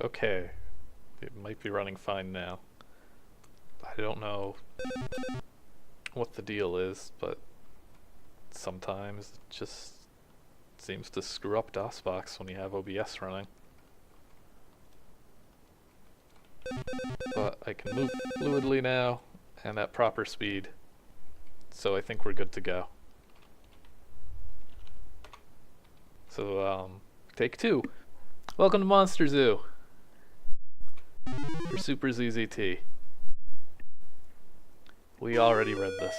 Okay, it might be running fine now. I don't know what the deal is, but sometimes it just seems to screw up DOSBox when you have OBS running. But I can move fluidly now and at proper speed, so I think we're good to go. So, take two. Welcome to Monster Zoo for Super ZZT. We already read this.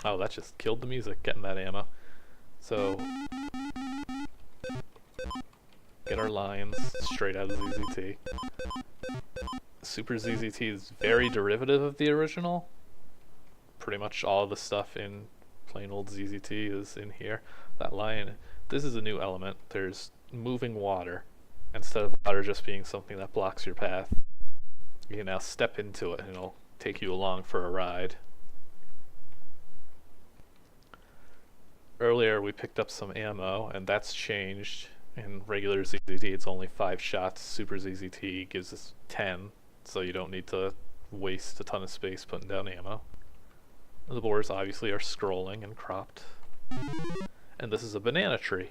Oh, that just killed the music, getting that ammo. So, get our lines straight out of ZZT. Super ZZT is very derivative of the original. Pretty much all the stuff in plain old ZZT is in here. That line, this is a new element. There's moving water. Instead of water just being something that blocks your path, you can now step into it and it'll take you along for a ride. Earlier we picked up some ammo, and that's changed. In regular ZZT it's only 5 shots. Super ZZT gives us 10, so you don't need to waste a ton of space putting down ammo. The borders obviously are scrolling and cropped. And this is a banana tree.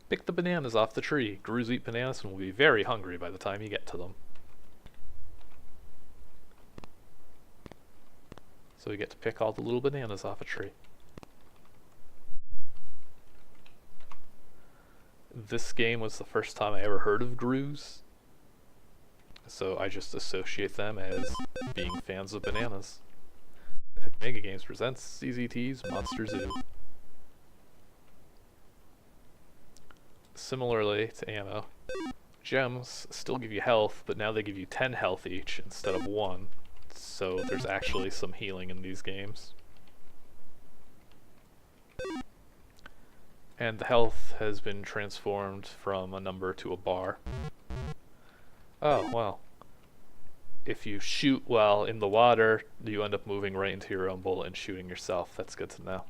Pick the bananas off the tree. Grus eat bananas and will be very hungry by the time you get to them. So we get to pick all the little bananas off a tree. This game was the first time I ever heard of Grus, so I just associate them as being fans of bananas. Epic Mega Games presents ZZT's Monster Zoo. Similarly to ammo, gems still give you health, but now they give you 10 health each instead of 1, so there's actually some healing in these games. And the health has been transformed from a number to a bar. Oh, well. If you shoot while in the water, you end up moving right into your own bullet and shooting yourself. That's good to know.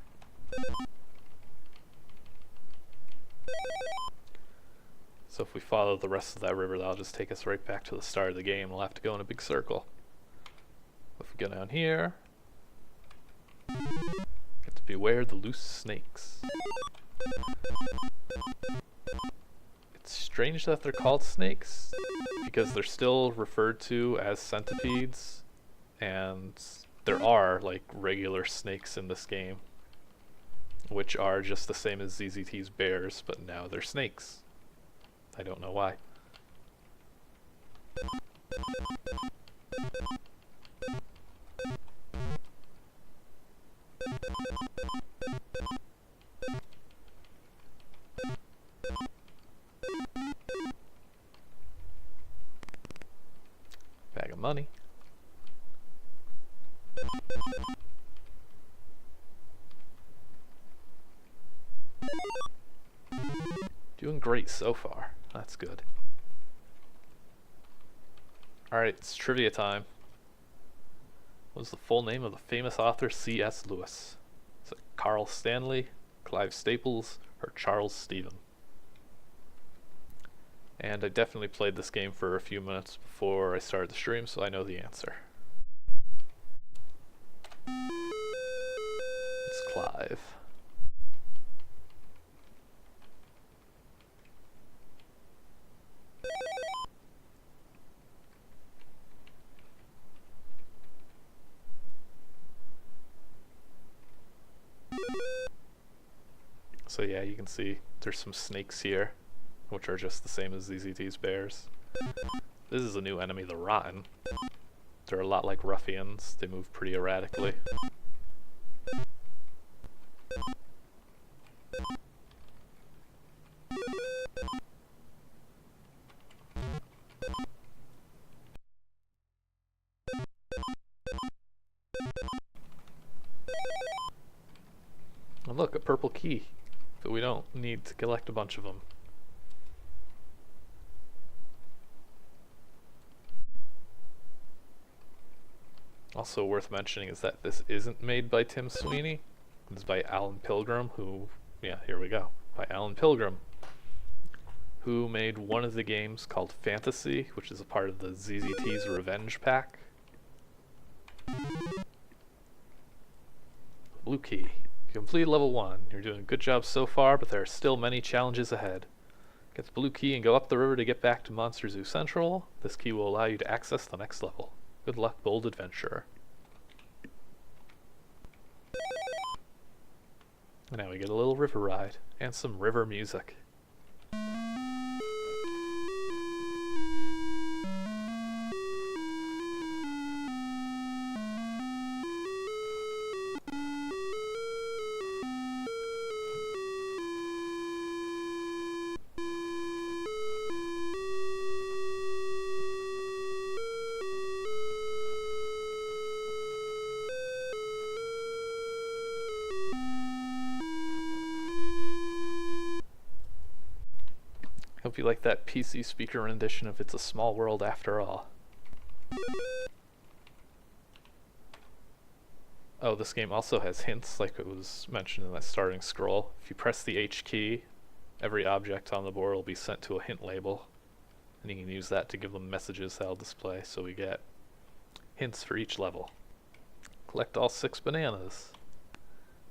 So if we follow the rest of that river, that'll just take us right back to the start of the game. We'll have to go in a big circle. If we go down here, get to beware the loose snakes. It's strange that they're called snakes, because they're still referred to as centipedes, and there are like regular snakes in this game, which are just the same as ZZT's bears, but now they're snakes. I don't know why. Bag of money. Doing great so far. That's good. Alright, it's trivia time. What was the full name of the famous author C.S. Lewis? Is it Carl Stanley, Clive Staples, or Charles Stephen? And I definitely played this game for a few minutes before I started the stream, so I know the answer. It's Clive. So yeah, you can see there's some snakes here, which are just the same as ZZT's bears. This is a new enemy, the Rotten. They're a lot like ruffians. They move pretty erratically. And look, a purple key. But we don't need to collect a bunch of them. Also worth mentioning is that this isn't made by Tim Sweeney. It's by Alan Pilgrim, who, yeah, here we go, by Alan Pilgrim, who made one of the games called Fantasy, which is a part of the ZZT's Revenge Pack. Blue key. You complete level 1. You're doing a good job so far, but there are still many challenges ahead. Get the blue key and go up the river to get back to Monster Zoo Central. This key will allow you to access the next level. Good luck, bold adventurer. And now we get a little river ride and some river music. Hope you like that PC speaker rendition of It's a Small World After All. Oh, this game also has hints, like it was mentioned in that starting scroll. If you press the H key, every object on the board will be sent to a hint label, and you can use that to give them messages that'll display, so we get hints for each level. Collect all 6 bananas.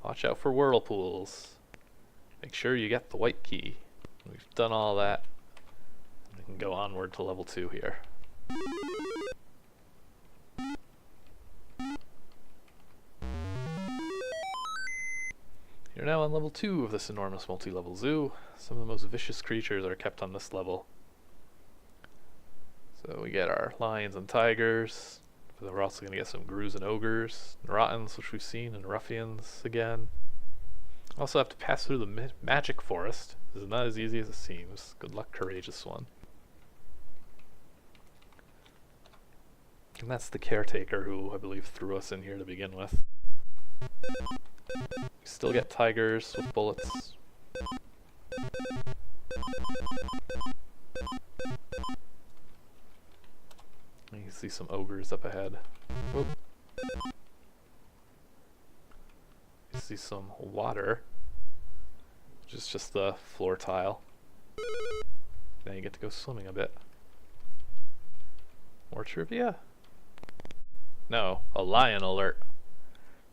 Watch out for whirlpools. Make sure you get the white key. We've done all that. We can go onward to level 2 here. You're now on level 2 of this enormous multi-level zoo. Some of the most vicious creatures are kept on this level. So we get our lions and tigers, but we're also going to get some grus and ogres, Neurotins, which we've seen, and ruffians again. Also have to pass through the magic forest. This is not as easy as it seems. Good luck, courageous one. And that's the caretaker who I believe threw us in here to begin with. We still get tigers with bullets. You can see some ogres up ahead. Whoop. You see some water, which is just the floor tile. Now you get to go swimming a bit. More trivia? No, a lion alert.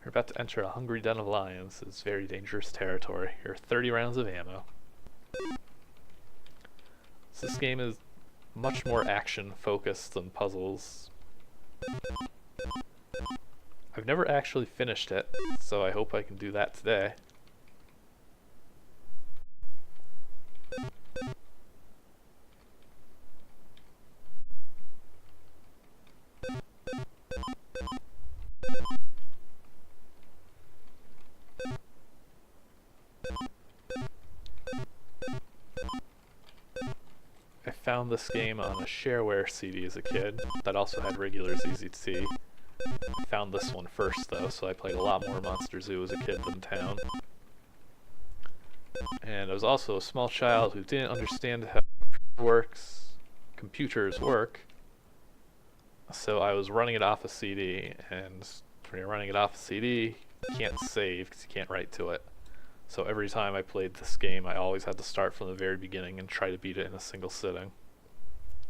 You're about to enter a hungry den of lions. It's very dangerous territory. You're 30 rounds of ammo. So this game is much more action focused than puzzles. I've never actually finished it, so I hope I can do that today. I found this game on a shareware CD as a kid that also had regular ZZT. I found this one first though, so I played a lot more Monster Zoo as a kid than Town. And I was also a small child who didn't understand how computers work. So I was running it off a CD, and when you're running it off a CD, you can't save because you can't write to it. So every time I played this game, I always had to start from the very beginning and try to beat it in a single sitting.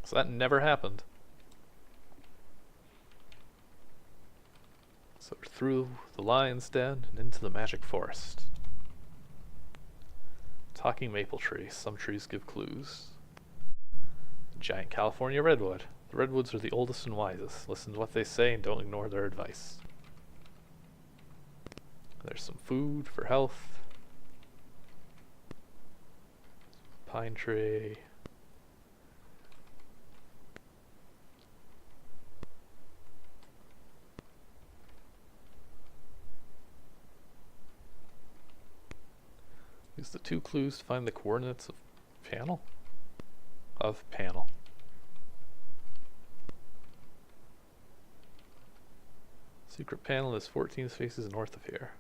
So that never happened. So we're through the lion's den and into the magic forest. Talking maple tree. Some trees give clues. Giant California redwood. The redwoods are the oldest and wisest. Listen to what they say and don't ignore their advice. There's some food for health. Pine tree. Use the 2 clues to find the coordinates of panel. Secret panel is 14 spaces north of here.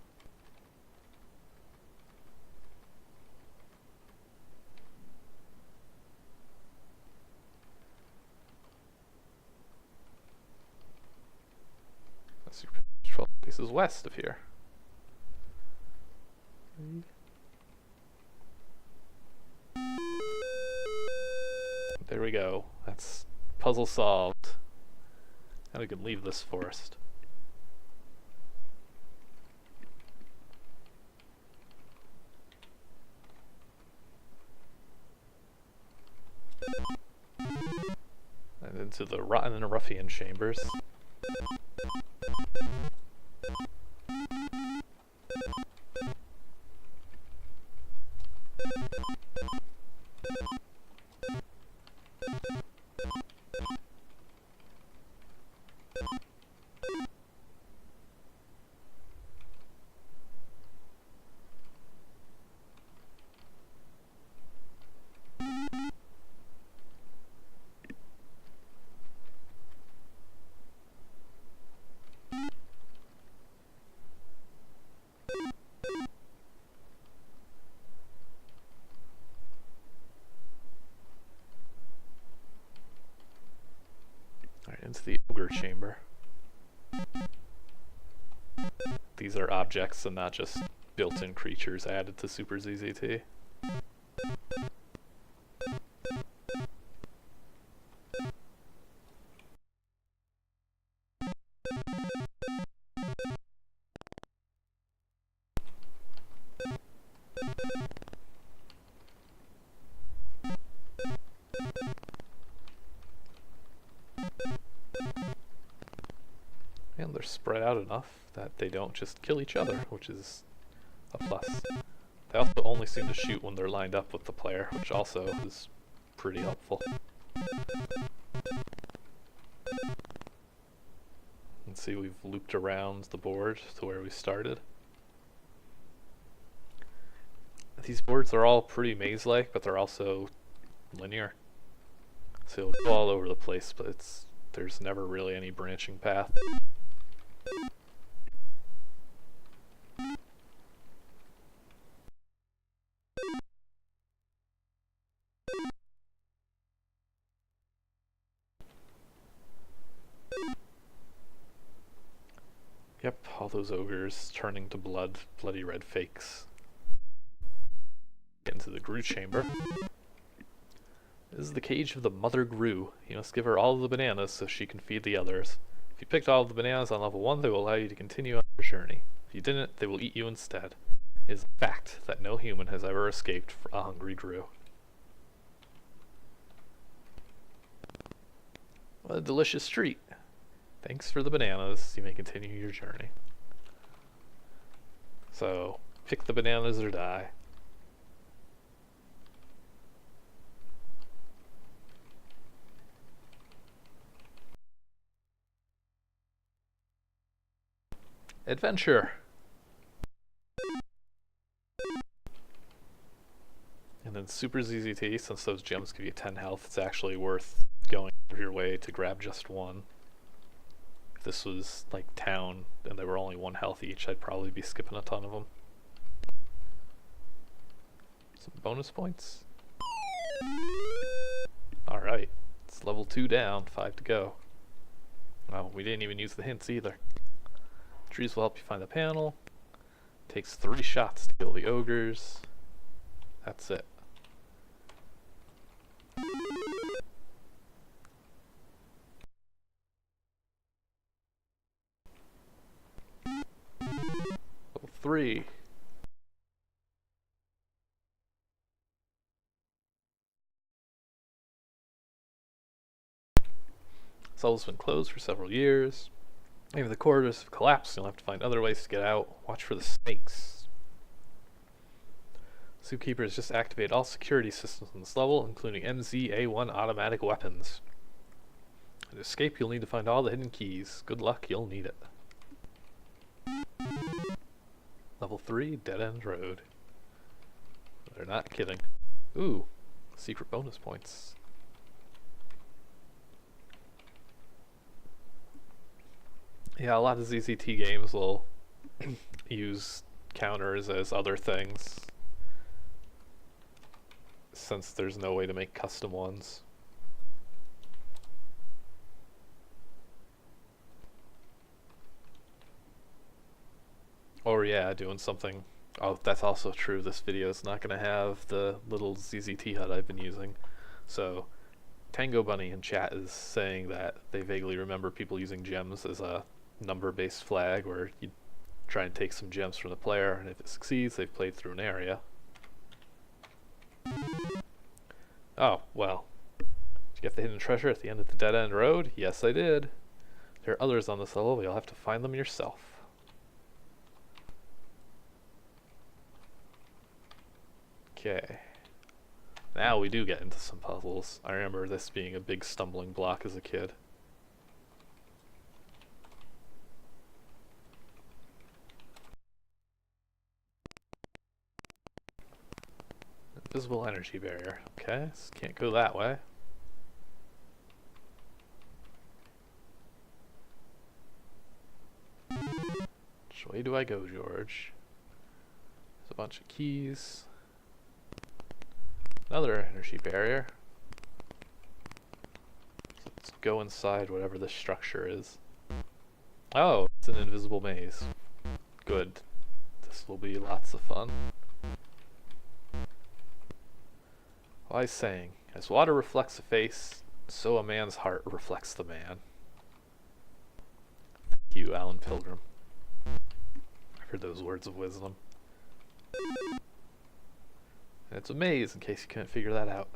This is west of here. There we go. That's puzzle solved. Now we can leave this forest. And into the Rotten and Ruffian chambers. Alright, into the ogre chamber. These are objects and not just built-in creatures added to Super ZZT. And they're spread out enough that they don't just kill each other, which is a plus. They also only seem to shoot when they're lined up with the player, which also is pretty helpful. And see, we've looped around the board to where we started. These boards are all pretty maze-like, but they're also linear. So you'll go all over the place, but there's never really any branching path. Yep, all those ogres turning to bloody red fakes. Get into the Gru chamber. This is the cage of the Mother Gru. You must give her all of the bananas so she can feed the others. If you picked all of the bananas on level 1, they will allow you to continue on your journey. If you didn't, they will eat you instead. It is a fact that no human has ever escaped a hungry Gru. What a delicious treat. Thanks for the bananas. You may continue your journey. So, pick the bananas or die. Adventure! And then Super ZZT, since those gems give you 10 health, it's actually worth going out of your way to grab just one. If this was like town and they were only 1 health each, I'd probably be skipping a ton of them. Some bonus points. Alright, it's level 2 down, 5 to go. Oh, we didn't even use the hints either. Trees will help you find the panel. Takes 3 shots to kill the ogres. That's it. Level 3. Cell's been closed for several years. Maybe the corridors have collapsed, you'll have to find other ways to get out. Watch for the snakes. Zookeepers just activate all security systems on this level, including MZ-A1 automatic weapons. To escape, you'll need to find all the hidden keys. Good luck, you'll need it. Level 3, Dead End Road. They're not kidding. Ooh, secret bonus points. Yeah, a lot of ZZT games will use counters as other things, since there's no way to make custom ones. Or yeah, doing something. Oh, that's also true. This video is not going to have the little ZZT HUD I've been using. So Tango Bunny in chat is saying that they vaguely remember people using gems as a number-based flag where you try and take some gems from the player, and if it succeeds, they've played through an area. Oh, well. Did you get the hidden treasure at the end of the dead-end road? Yes, I did. There are others on this level, but you'll have to find them yourself. Okay. Now we do get into some puzzles. I remember this being a big stumbling block as a kid. Invisible energy barrier. Okay, so can't go that way. Which way do I go, George? There's a bunch of keys. Another energy barrier. So let's go inside whatever this structure is. Oh, it's an invisible maze. Good. This will be lots of fun. Wise saying, as water reflects a face, so a man's heart reflects the man. Thank you, Alan Pilgrim. I've heard those words of wisdom. And it's a maze, in case you couldn't figure that out.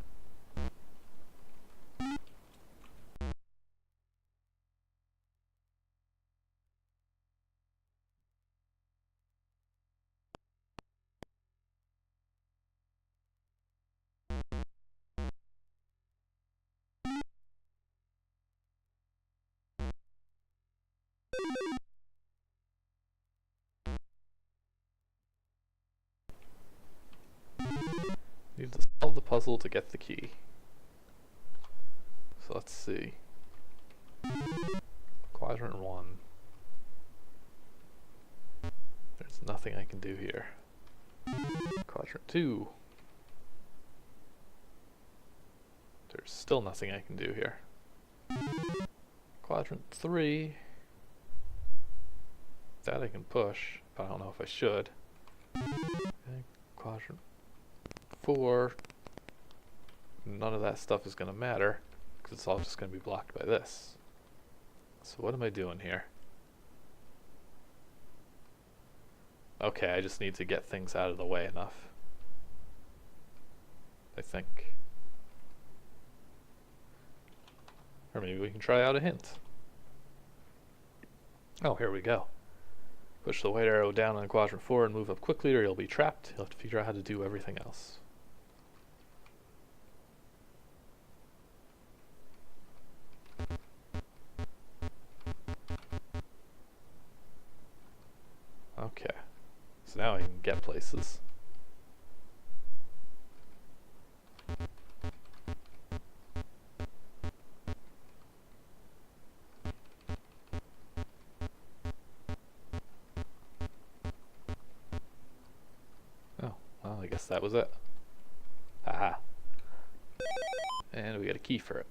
Need to solve the puzzle to get the key. So let's see. Quadrant 1. There's nothing I can do here. Quadrant 2. There's still nothing I can do here. Quadrant 3. That I can push, but I don't know if I should. Okay. Quadrant 4. None of that stuff is going to matter, because it's all just going to be blocked by this. So what am I doing here? Okay, I just need to get things out of the way enough, I think. Or maybe we can try out a hint. Oh, here we go. Push the white arrow down on quadrant 4 and move up quickly or you'll be trapped. You'll have to figure out how to do everything else. Okay, so now I can get places. Oh, well, I guess that was it. Haha. And we got a key for it.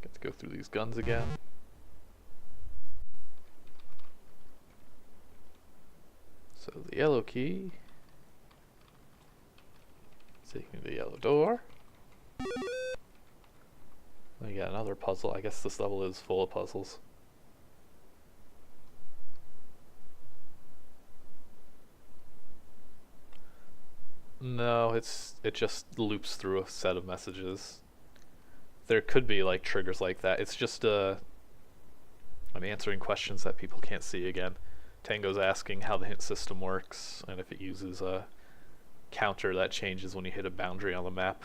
Get to go through these guns again. So the yellow key. Take me to the yellow door. We got another puzzle. I guess this level is full of puzzles. No, it just loops through a set of messages. There could be like triggers like that. It's just I'm answering questions that people can't see again. Tango's asking how the hint system works and if it uses a counter that changes when you hit a boundary on the map.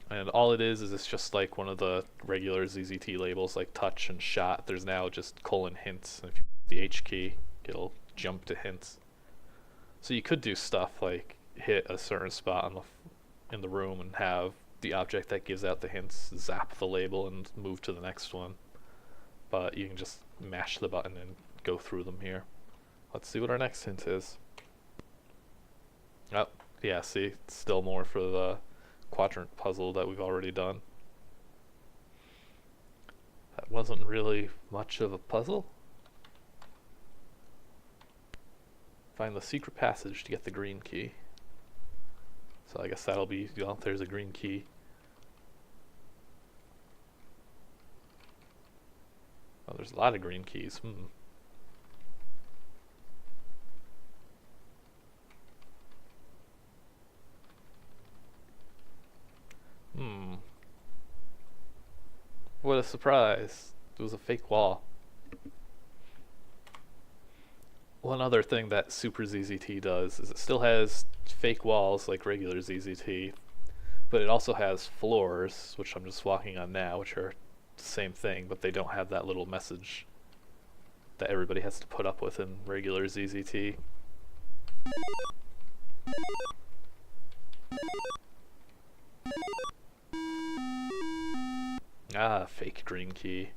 And all it is it's just like one of the regular ZZT labels like touch and shot. There's now just :hints, and if you hit the H key, it'll jump to hints. So you could do stuff like hit a certain spot on in the room and have the object that gives out the hints zap the label and move to the next one. But you can just mash the button and go through them here. Let's see what our next hint is. Oh, yeah, see, it's still more for the quadrant puzzle that we've already done. That wasn't really much of a puzzle. Find the secret passage to get the green key. So I guess that'll be, well, there's a green key. Oh, there's a lot of green keys. What a surprise. It was a fake wall. One other thing that Super ZZT does is it still has fake walls like regular ZZT, but it also has floors, which I'm just walking on now, which are the same thing, but they don't have that little message that everybody has to put up with in regular ZZT. Ah, fake green key.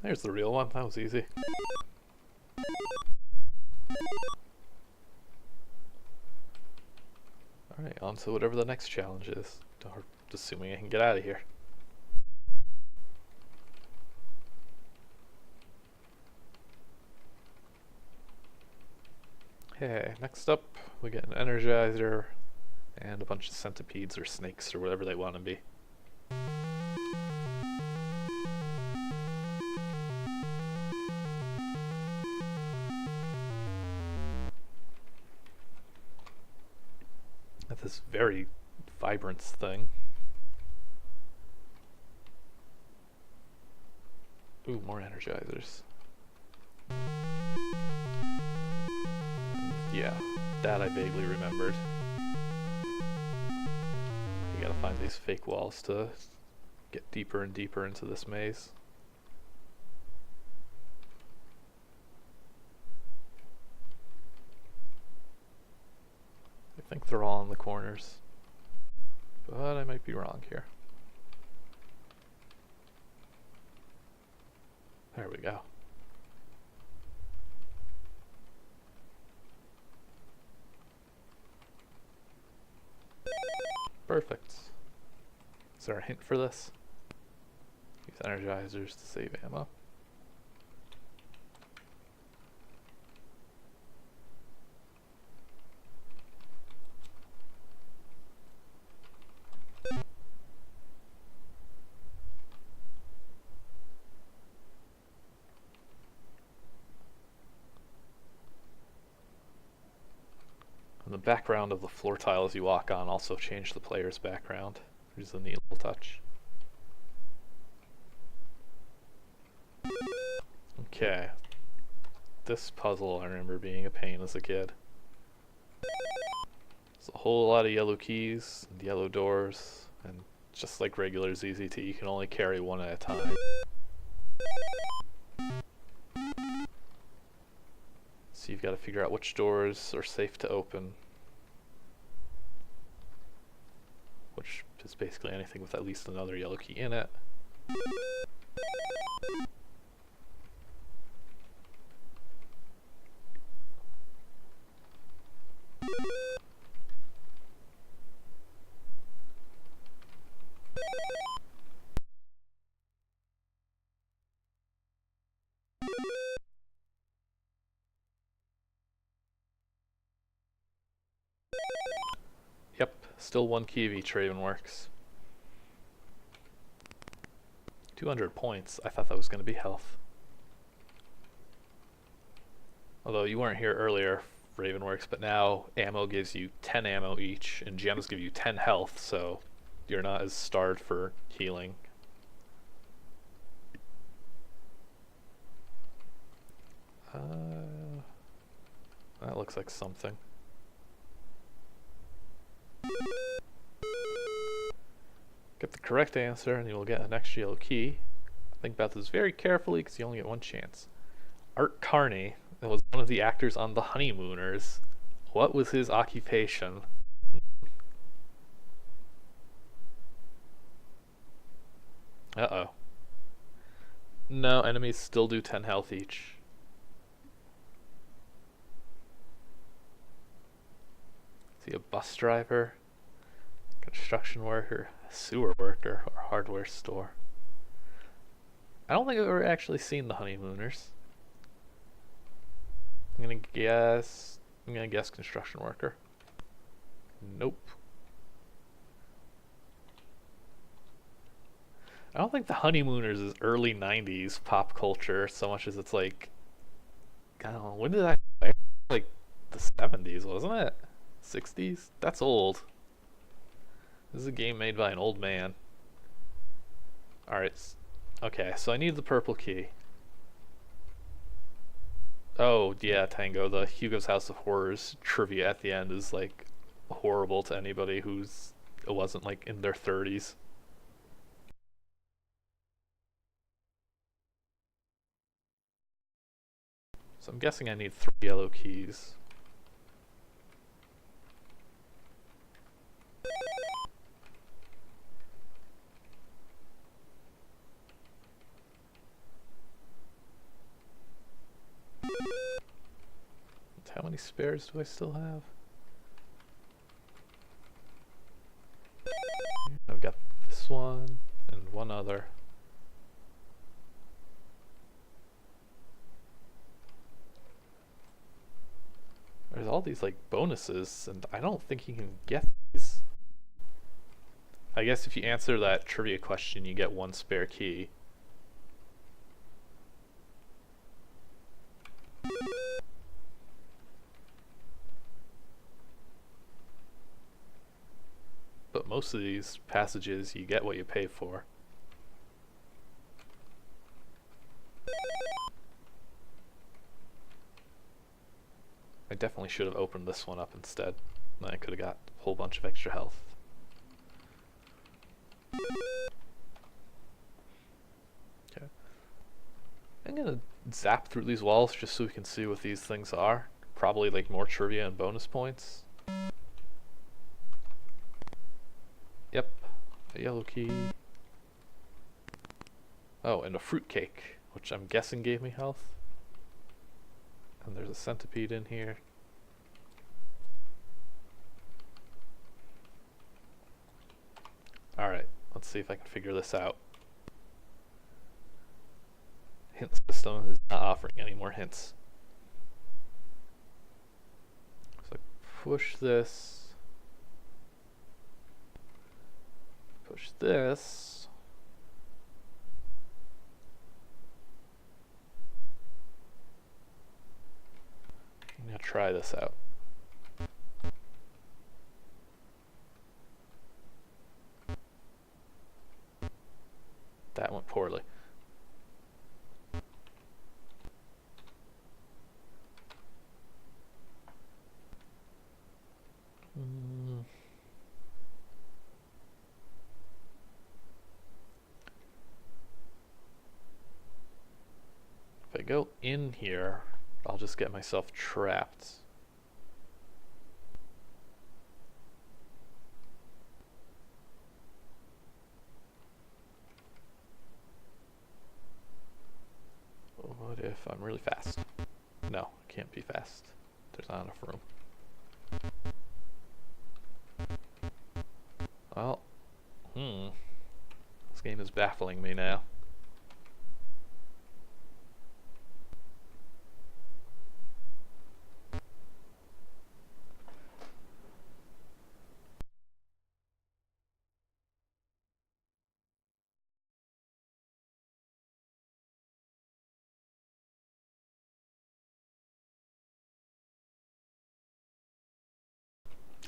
There's the real one. That was easy. Alright, on to whatever the next challenge is. Or assuming I can get out of here. Okay, next up we get an energizer and a bunch of centipedes or snakes or whatever they want to be. At this very vibrant thing. Ooh, more energizers. Yeah, that I vaguely remembered. You gotta find these fake walls to get deeper and deeper into this maze. I think they're all in the corners, but I might be wrong here. There we go. Perfect. Is there a hint for this? Use energizers to save ammo. The background of the floor tiles you walk on also change the player's background, which is a neat little touch. Okay. This puzzle I remember being a pain as a kid. There's a whole lot of yellow keys and yellow doors, and just like regular ZZT, you can only carry one at a time. So you've got to figure out which doors are safe to open. Which is basically anything with at least another yellow key in it. Yep, still one key of each Raven works. 200 points. I thought that was going to be health. Although you weren't here earlier, Ravenworks, but now ammo gives you 10 ammo each, and gems give you 10 health, so you're not as starved for healing. That looks like something. Get the correct answer and you will get an extra yellow key. Think about this very carefully because you only get one chance. Art Carney was one of the actors on The Honeymooners. What was his occupation? Uh-oh. No, enemies still do 10 health each. Be a bus driver, construction worker, sewer worker, or hardware store. I don't think I've ever actually seen the honeymooners. I'm gonna guess construction worker. Nope. I don't think the honeymooners is early 90s pop culture so much as it's like, I don't know, when did that, like the 70s, wasn't it? 60s? That's old. This is a game made by an old man. Alright, okay, so I need the purple key. Oh, yeah, Tango, the Hugo's House of Horrors trivia at the end is like horrible to anybody who's wasn't like in their 30s. So I'm guessing I need 3 yellow keys. How many spares do I still have? I've got this one and one other. There's all these like bonuses, and I don't think you can get these. I guess if you answer that trivia question, you get 1 spare key. But most of these passages, you get what you pay for. I definitely should have opened this one up instead. Then I could have got a whole bunch of extra health. Okay. I'm gonna zap through these walls just so we can see what these things are. Probably like more trivia and bonus points. Yep, a yellow key. Oh, and a fruitcake, which I'm guessing gave me health. And there's a centipede in here. Alright, let's see if I can figure this out. Hint system is not offering any more hints. So push this. Push this. I'm gonna try this out. That went poorly. If I go in here, I'll just get myself trapped. What if I'm really fast? No, I can't be fast. There's not enough room. Well, this game is baffling me now.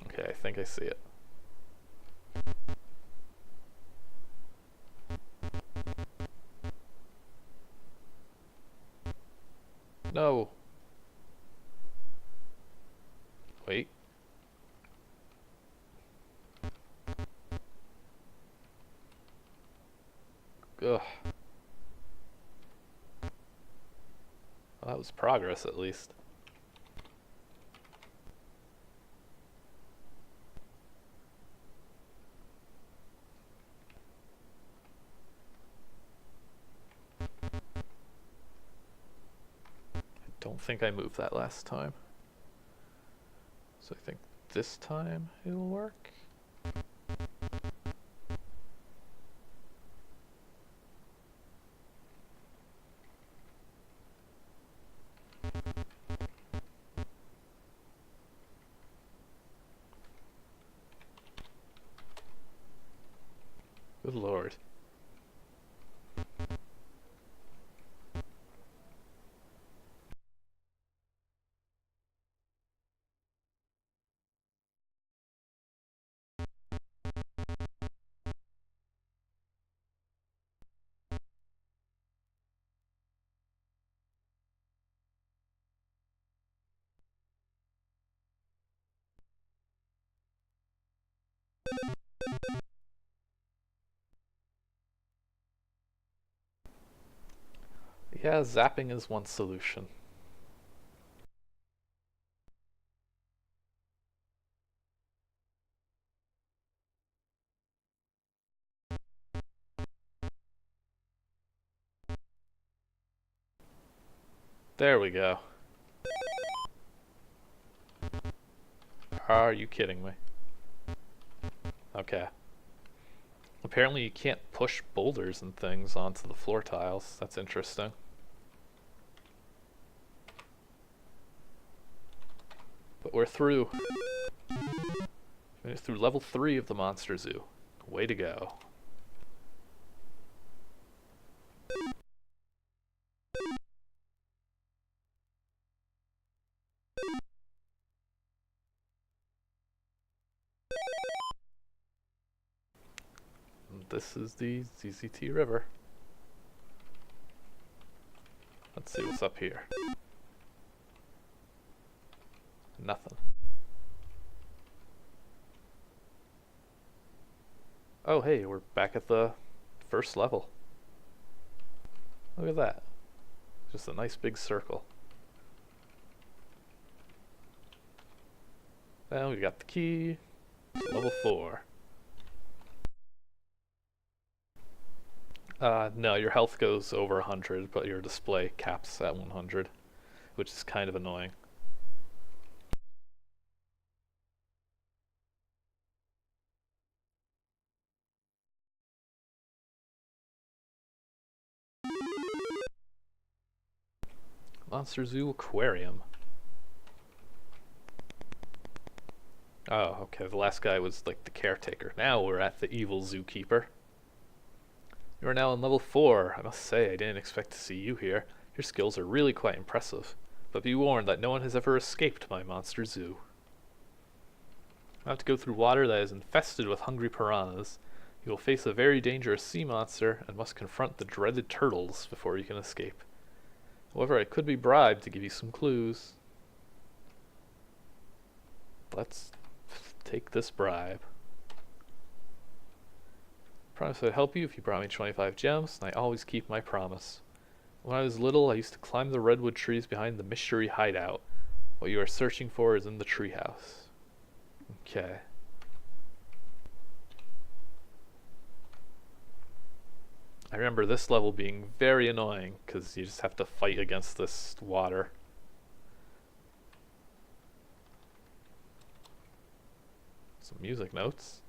Okay, I think I see it. No. Wait. Ugh. Well, that was progress at least. I don't think I moved that last time. So I think this time it'll work. Good lord. Yeah, zapping is one solution. There we go. Are you kidding me? Okay. Apparently you can't push boulders and things onto the floor tiles. That's interesting. But we're through. We're through level 3 of the Monster Zoo. Way to go. This is the ZZT River. Let's see what's up here. Nothing. Oh hey, we're back at the first level. Look at that. Just a nice big circle. Now we got the key to level 4. No, your health goes over 100, but your display caps at 100, which is kind of annoying. Monster Zoo Aquarium. Oh, okay, the last guy was like the caretaker. Now we're at the evil zookeeper. You are now on level 4. I must say, I didn't expect to see you here. Your skills are really quite impressive. But be warned that no one has ever escaped my monster zoo. You have to go through water that is infested with hungry piranhas. You will face a very dangerous sea monster and must confront the dreaded turtles before you can escape. However, I could be bribed to give you some clues. Let's take this bribe. Promise I'd help you if you brought me 25 gems, and I always keep my promise. When I was little, I used to climb the redwood trees behind the mystery hideout. What you are searching for is in the treehouse. Okay. I remember this level being very annoying, because you just have to fight against this water. Some music notes.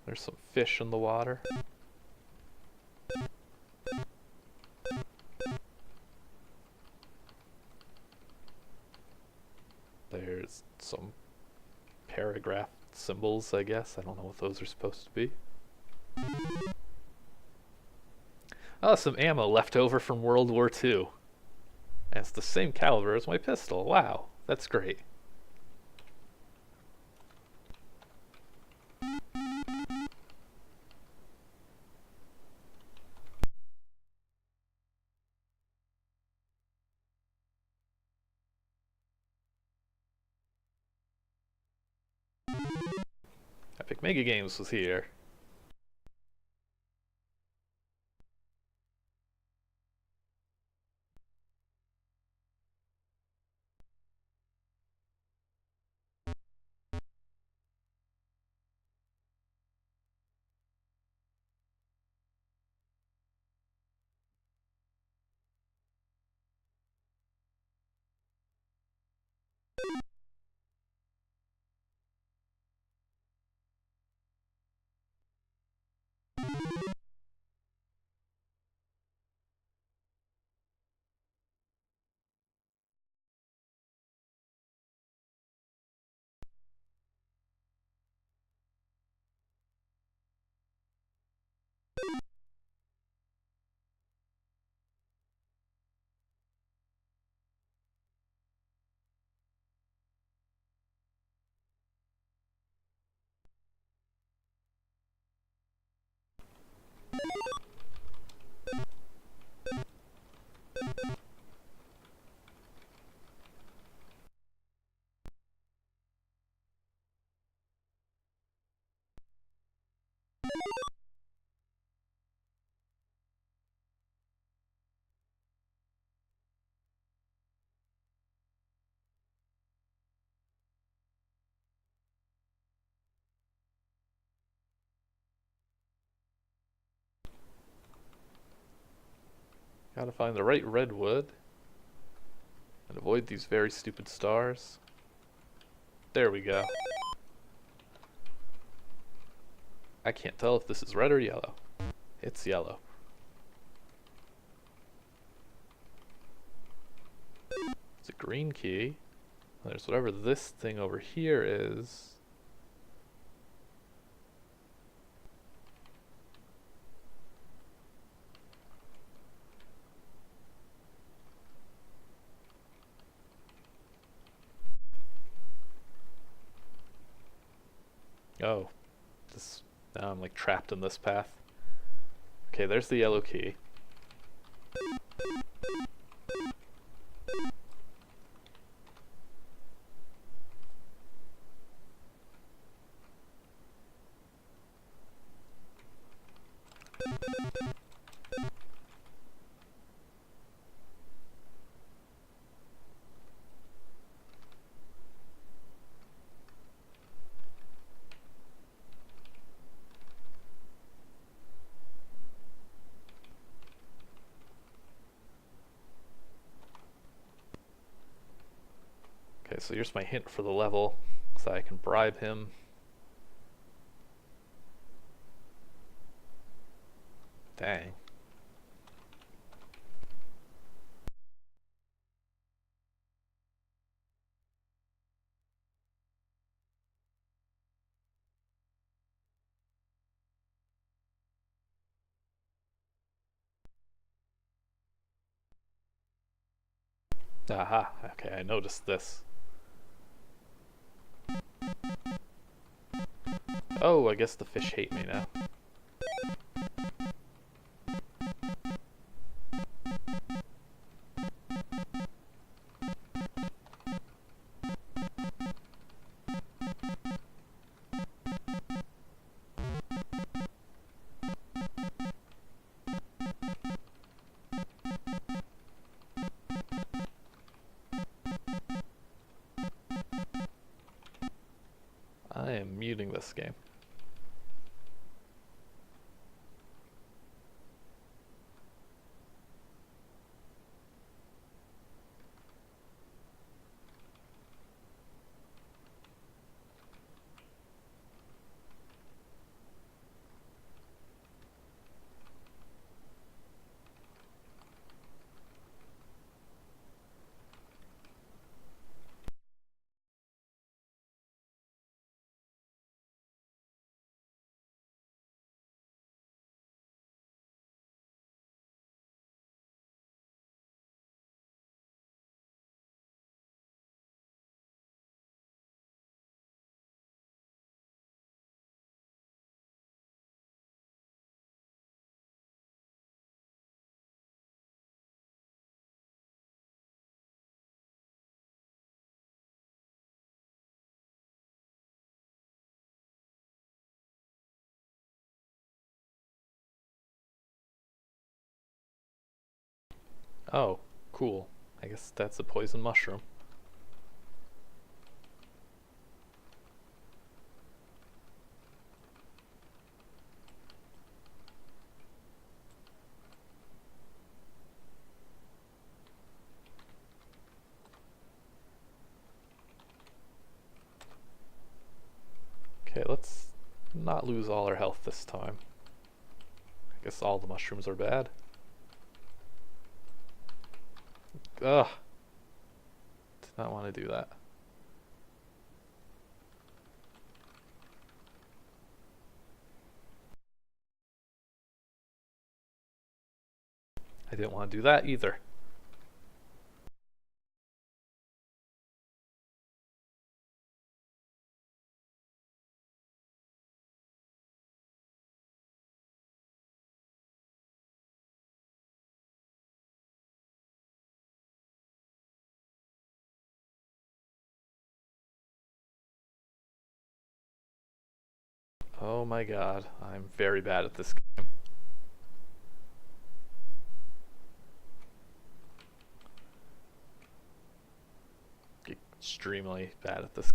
There's some fish in the water. There's some paragraph symbols, I guess. I don't know what those are supposed to be. Oh, some ammo left over from World War II. And it's the same caliber as my pistol. Wow, that's great. Epic Mega Games was here. Gotta find the right redwood and avoid these very stupid stars. There we go. I can't tell if this is red or yellow. It's yellow. It's a green key. There's whatever this thing over here is. Oh, this, now I'm like trapped in this path. Okay, there's the yellow key. Okay, so here's my hint for the level, so I can bribe him. Dang. Aha, okay, I noticed this. Oh, I guess the fish hate me now. I am muting this game. Oh, cool. I guess that's a poison mushroom. Okay, let's not lose all our health this time. I guess all the mushrooms are bad. Ugh. Did not want to do that. I didn't want to do that either. Oh my god, I'm very bad at this game. Extremely bad at this.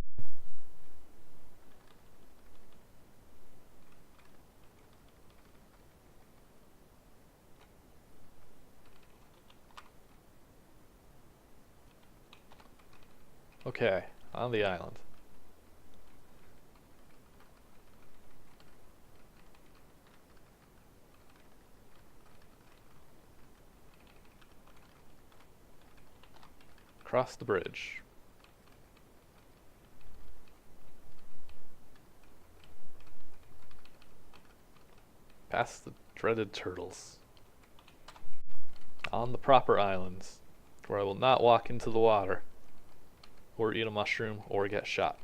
Okay, on the island. Cross the bridge. Past the dreaded turtles. On the proper islands, where I will not walk into the water, or eat a mushroom, or get shot.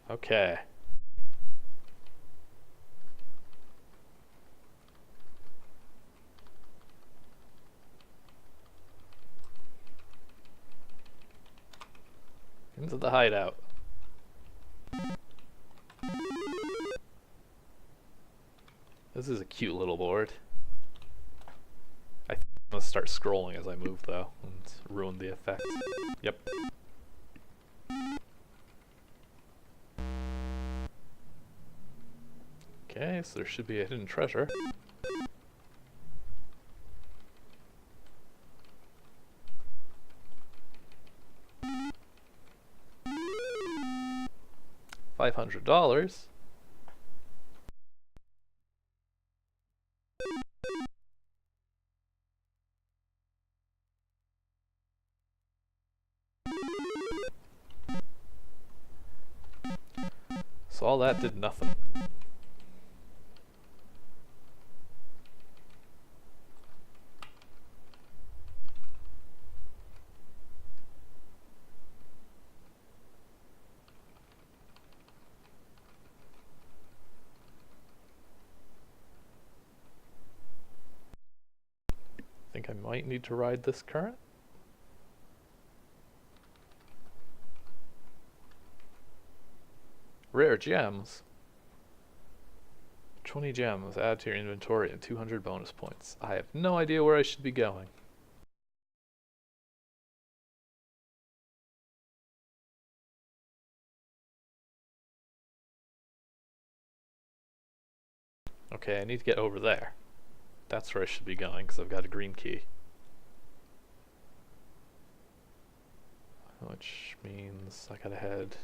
Okay. Into the hideout. This is a cute little board. I think I'm gonna start scrolling as I move though, and ruin the effect. Yep. Okay, so there should be a hidden treasure. $500. So all that did nothing. Think I might need to ride this current. Rare gems. 20 gems, add to your inventory and 200 bonus points. I have no idea where I should be going. Okay, I need to get over there. That's where I should be going, because I've got a green key. Which means I gotta head...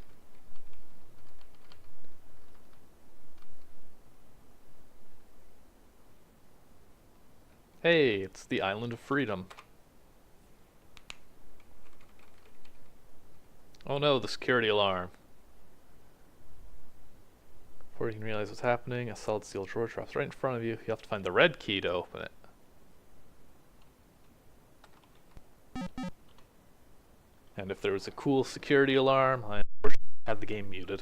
Hey, it's the Island of Freedom. Oh no, the security alarm. Before you can realize what's happening, a solid steel drawer drops right in front of you. You have to find the red key to open it. And if there was a cool security alarm, I had the game muted.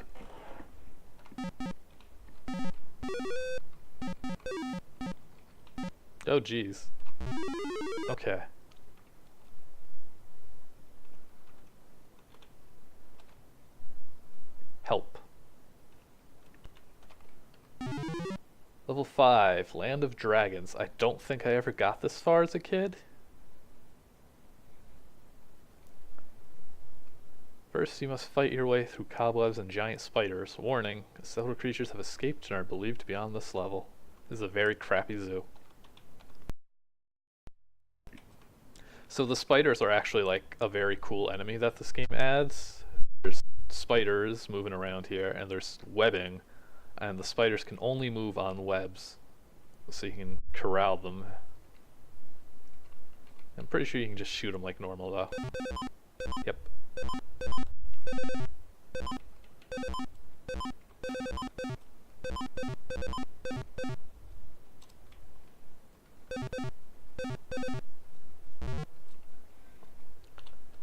Oh geez. Okay. Help. Level 5, Land of Dragons. I don't think I ever got this far as a kid. First, you must fight your way through cobwebs and giant spiders. Warning, several creatures have escaped and are believed to be on this level. This is a very crappy zoo. So the spiders are actually like a very cool enemy that this game adds. There's spiders moving around here, and there's webbing, and the spiders can only move on webs, so you can corral them. I'm pretty sure you can just shoot them like normal though. Yep.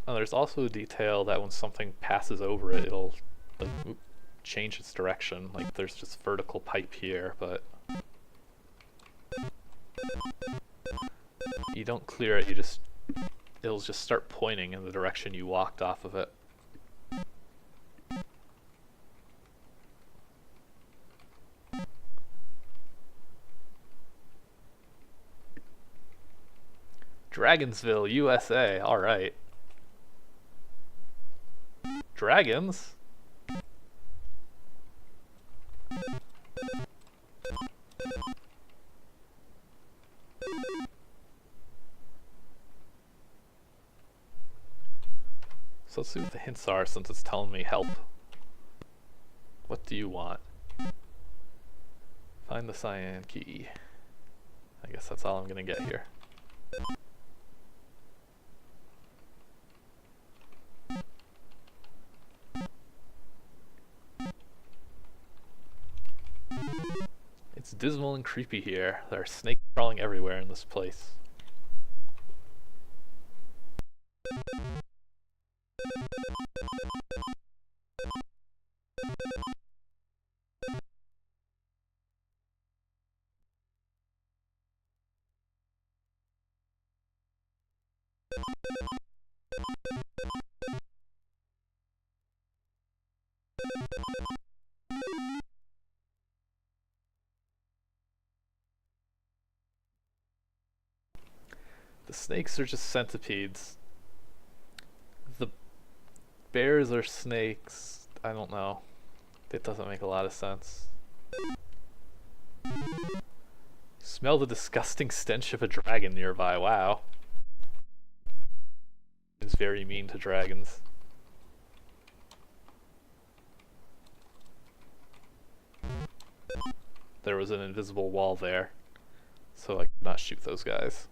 There's also a detail that when something passes over it, it'll like change its direction. Like there's just vertical pipe here, but you don't clear it, it'll just start pointing in the direction you walked off of it. Dragonsville, USA, alright. Dragons? So let's see what the hints are since it's telling me help. What do you want? Find the cyan key. I guess that's all I'm gonna get here. It's dismal and creepy here. There are snakes crawling everywhere in this place. The snakes are just centipedes. The bears are snakes. I don't know. It doesn't make a lot of sense. Smell the disgusting stench of a dragon nearby. Wow. It's very mean to dragons. There was an invisible wall there, so I could not shoot those guys.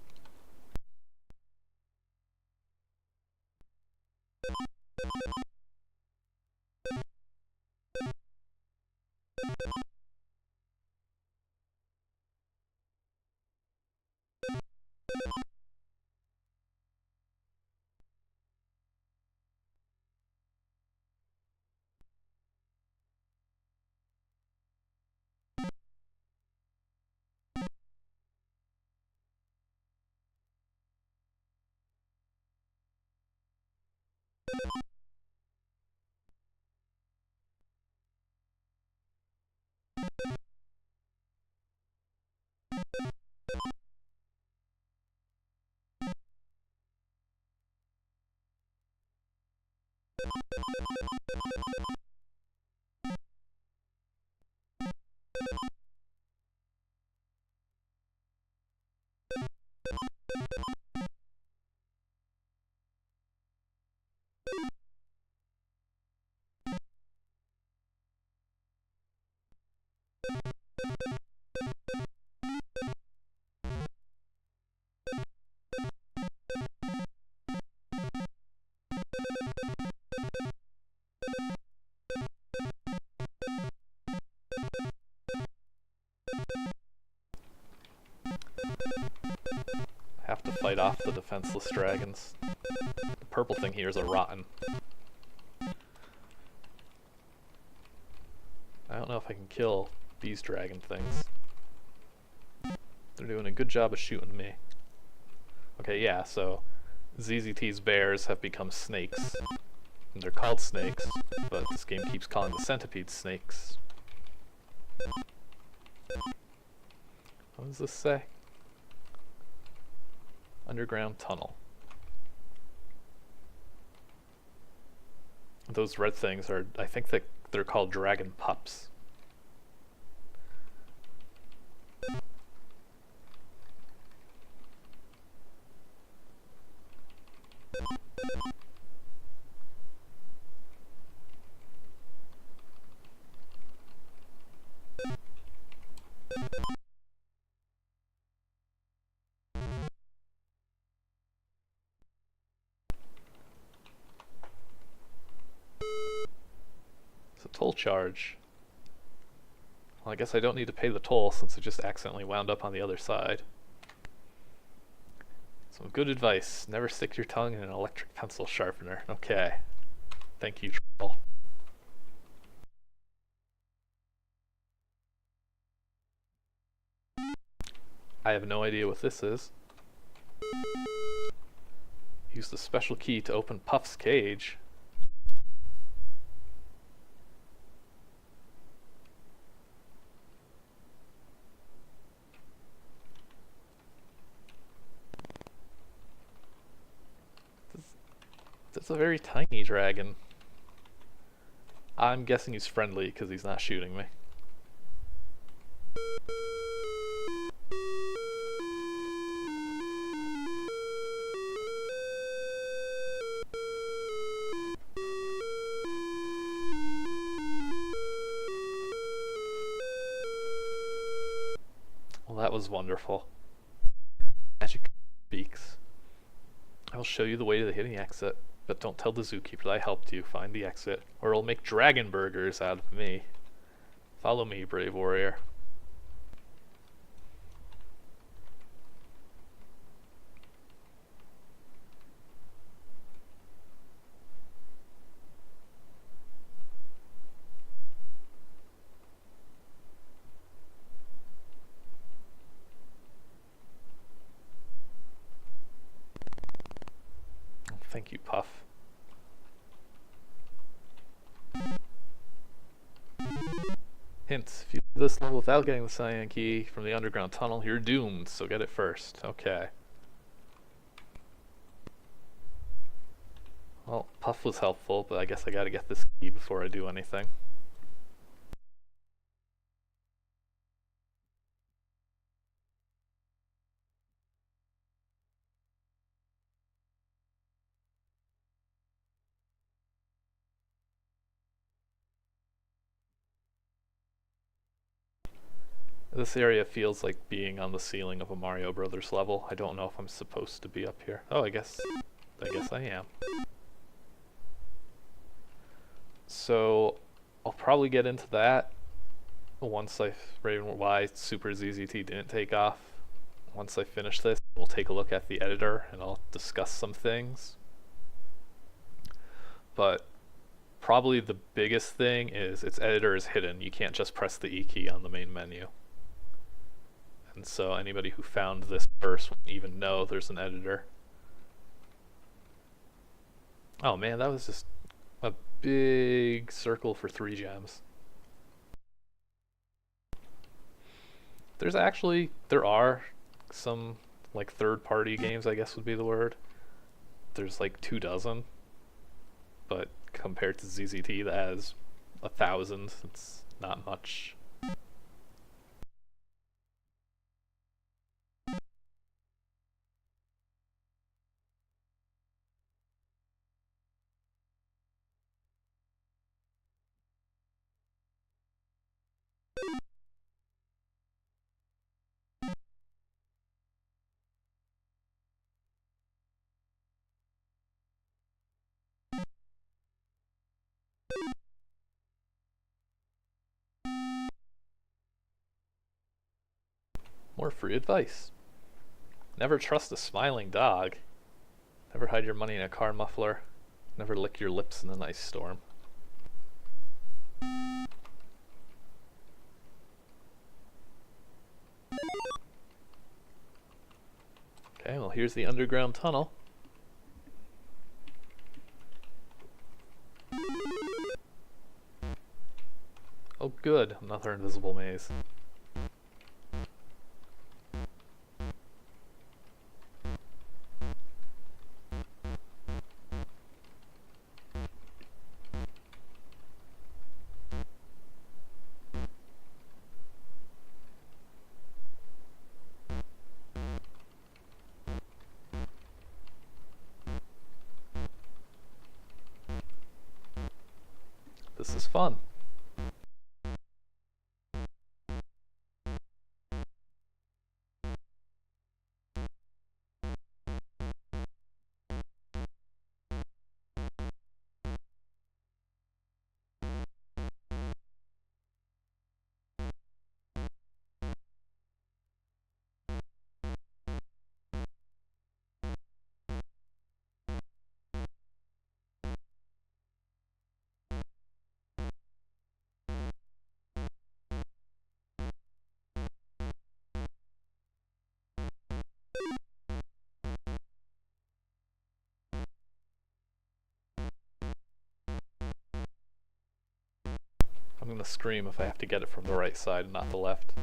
Have to fight off the defenseless dragons. The purple thing here is a rotten. I don't know if I can kill these dragon things. They're doing a good job of shooting me. Okay, yeah, so ZZT's bears have become snakes. And they're called snakes, but this game keeps calling the centipedes snakes. What does this say? Underground tunnel. Those red things are, I think that they're called dragon pups. Toll charge. Well, I guess I don't need to pay the toll since I just accidentally wound up on the other side. Some good advice. Never stick your tongue in an electric pencil sharpener. Okay. Thank you, troll. I have no idea what this is. Use the special key to open Puff's cage. That's a very tiny dragon. I'm guessing he's friendly because he's not shooting me. that was wonderful. Magic speaks. I will show you the way to the hidden exit, but don't tell the zookeeper that I helped you find the exit, or it'll make dragon burgers out of me. Follow me, brave warrior. Thank you, Puff. Hint, if you do this level without getting the cyan key from the underground tunnel, you're doomed, so get it first. Okay. Well, Puff was helpful, but I guess I gotta get this key before I do anything. This area feels like being on the ceiling of a Mario Brothers level. I don't know if I'm supposed to be up here. Oh, I guess I am. So, I'll probably get into that once why Super ZZT didn't take off. Once I finish this, we'll take a look at the editor and I'll discuss some things. But probably the biggest thing is its editor is hidden. You can't just press the E key on the main menu. And so anybody who found this first won't even know there's an editor. Oh man, that was just a big circle for 3 gems. There are some like third-party games, I guess would be the word. There's like 24, but compared to ZZT that has 1,000, it's not much. More free advice. Never trust a smiling dog. Never hide your money in a car muffler. Never lick your lips in an ice storm. Okay, well here's the underground tunnel. Oh good, another invisible maze. This is fun. I'm gonna scream if I have to get it from the right side and not the left.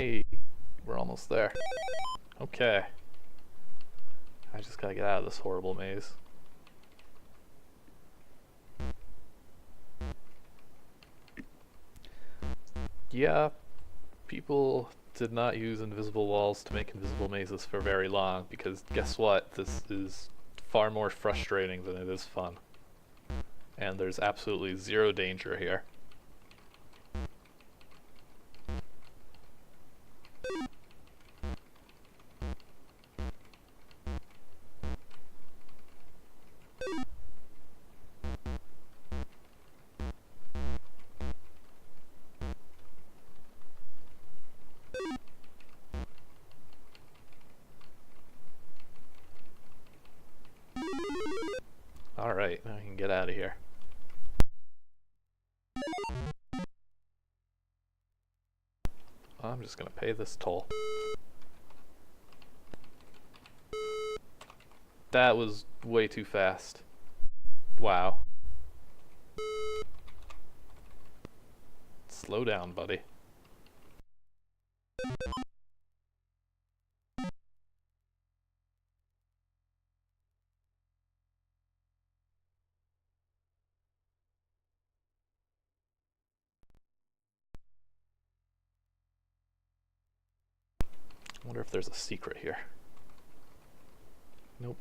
Hey, we're almost there. Okay. I just gotta get out of this horrible maze. Yeah, people did not use invisible walls to make invisible mazes for very long, because guess what? This is far more frustrating than it is fun. And there's absolutely zero danger here. Alright, now I can get out of here. I'm just gonna pay this toll. That was way too fast. Wow. Slow down, buddy. I wonder if there's a secret here. Nope.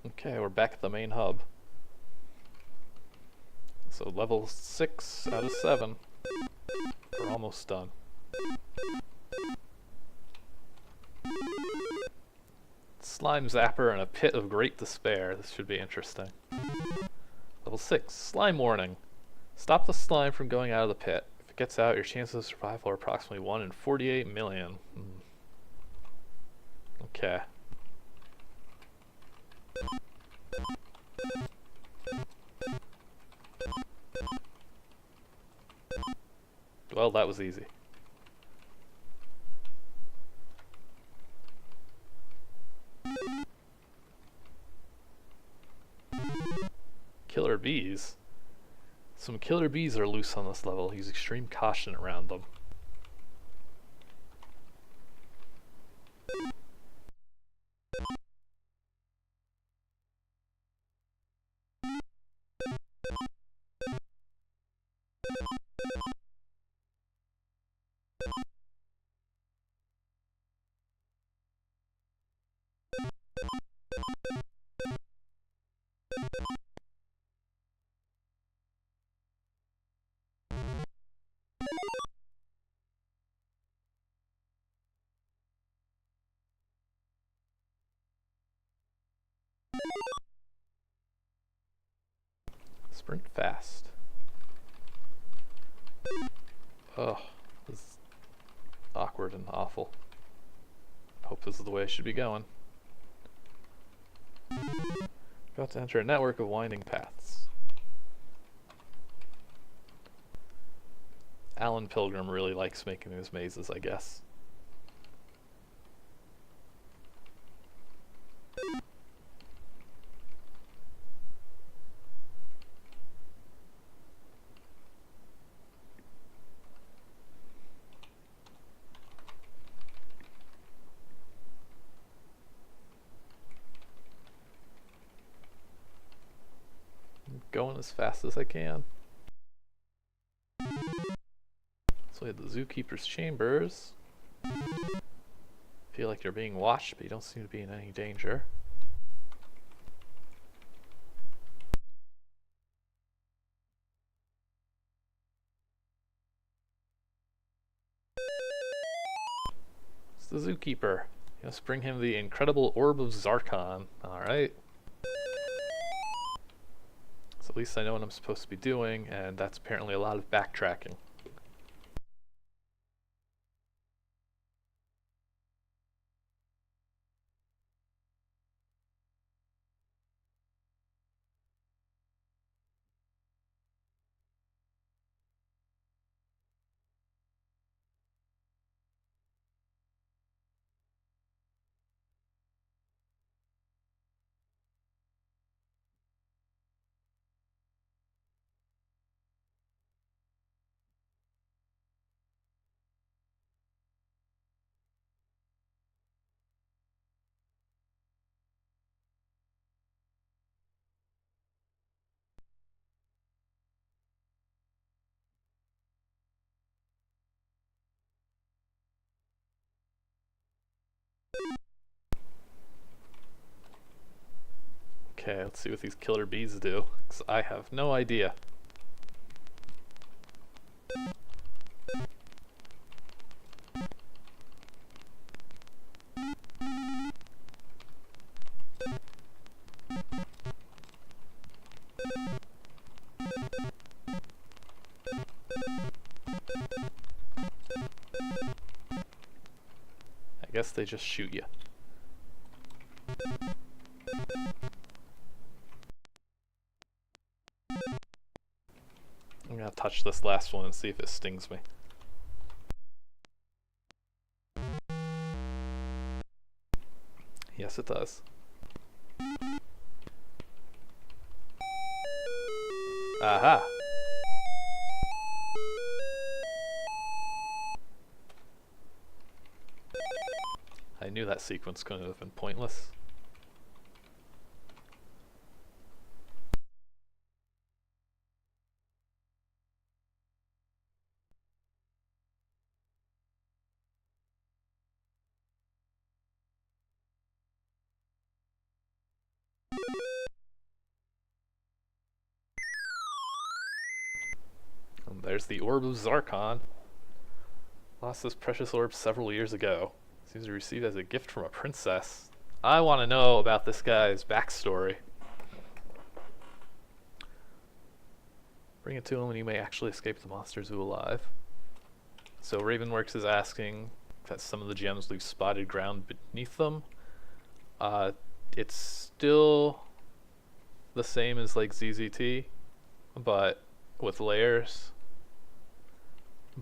Okay, we're back at the main hub. So level 6 out of 7. We're almost done. Slime Zapper and a Pit of Great Despair. This should be interesting. Level 6, Slime Warning. Stop the slime from going out of the pit. If it gets out, your chances of survival are approximately 1 in 48 million. Okay. Well, that was easy. Killer bees? Some killer bees are loose on this level. Use extreme caution around them. Sprint fast. Oh, this is awkward and awful. I hope this is the way I should be going. About to enter a network of winding paths. Alan Pilgrim really likes making these mazes, I guess. Going as fast as I can. So we had the Zookeeper's Chambers. Feel like you're being watched, but you don't seem to be in any danger. It's the Zookeeper. You must bring him the incredible Orb of Zarkon. Alright. So at least I know what I'm supposed to be doing, and that's apparently a lot of backtracking. Okay, let's see what these killer bees do, because I have no idea. I guess they just shoot you. I'm gonna touch this last one and see if it stings me. Yes, it does. Aha! I knew that sequence couldn't have been pointless. And there's the Orb of Zarkon. Lost this precious orb several years ago. Seems to be received as a gift from a princess. I want to know about this guy's backstory. Bring it to him and you may actually escape the monster zoo alive. So Ravenworks is asking that some of the gems leave spotted ground beneath them. It's still the same as like ZZT, but with layers.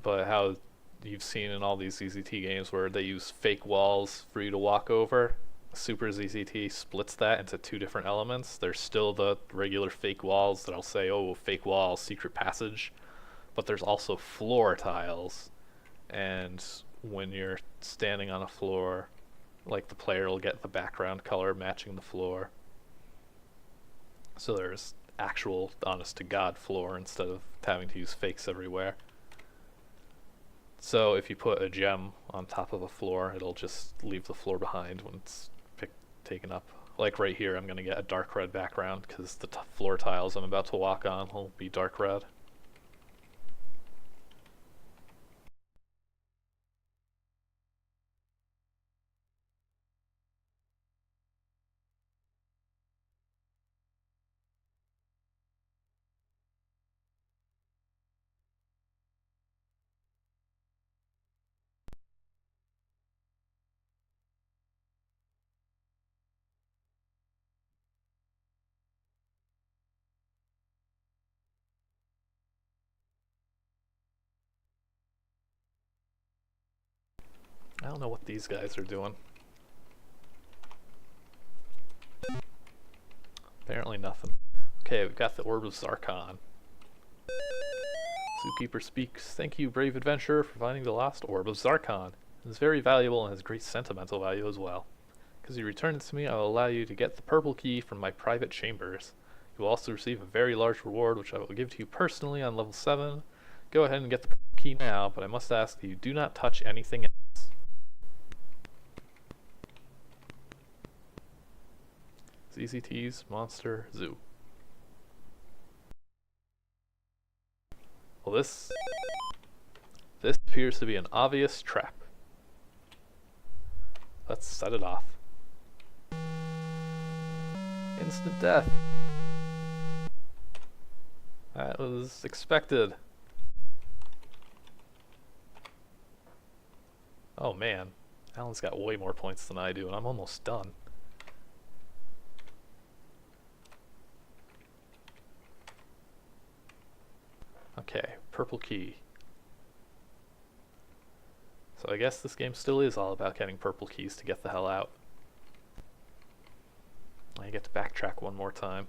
But how you've seen in all these ZZT games where they use fake walls for you to walk over, Super ZZT splits that into two different elements. There's still the regular fake walls that I'll say, oh, fake wall, secret passage, but there's also floor tiles, and when you're standing on a floor, like the player will get the background color matching the floor. So there's actual honest to God floor instead of having to use fakes everywhere. So if you put a gem on top of a floor, it'll just leave the floor behind when it's taken up. Like right here, I'm going to get a dark red background because the floor tiles I'm about to walk on will be dark red. I don't know what these guys are doing. Apparently nothing. Okay, we've got the Orb of Zarkon. Zookeeper speaks. Thank you, brave adventurer, for finding the lost Orb of Zarkon. It is very valuable and has great sentimental value as well. Because you return it to me, I will allow you to get the purple key from my private chambers. You will also receive a very large reward, which I will give to you personally on level 7. Go ahead and get the purple key now, but I must ask that you do not touch anything else. ZZT's Monster Zoo. Well, this appears to be an obvious trap. Let's set it off. Instant death. That was expected. Oh man, Alan's got way more points than I do, and I'm almost done. Okay, purple key. So I guess this game still is all about getting purple keys to get the hell out. I get to backtrack one more time.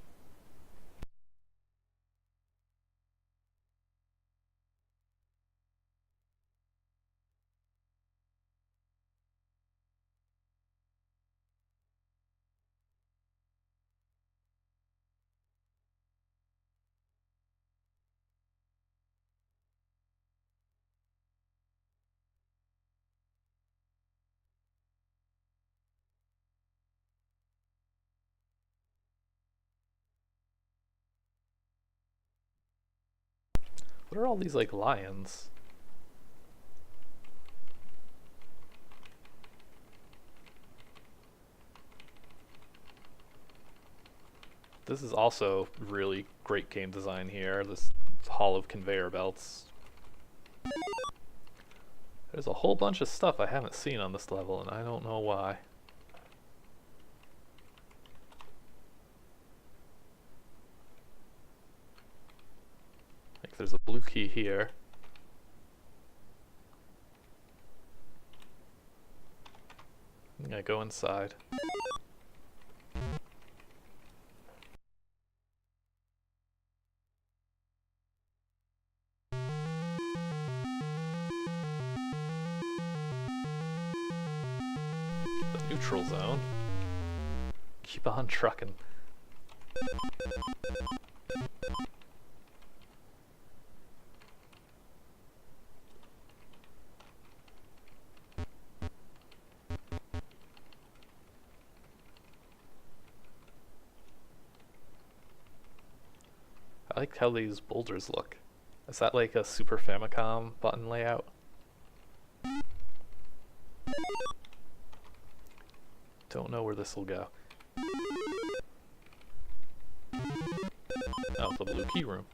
What are all these, like, lions? This is also really great game design here, this hall of conveyor belts. There's a whole bunch of stuff I haven't seen on this level, and I don't know why. Like, there's a blue key here. I'm gonna go inside. Neutral zone. Keep on trucking. I like how these boulders look. Is that like a Super Famicom button layout? Don't know where this will go. Oh, the blue key room.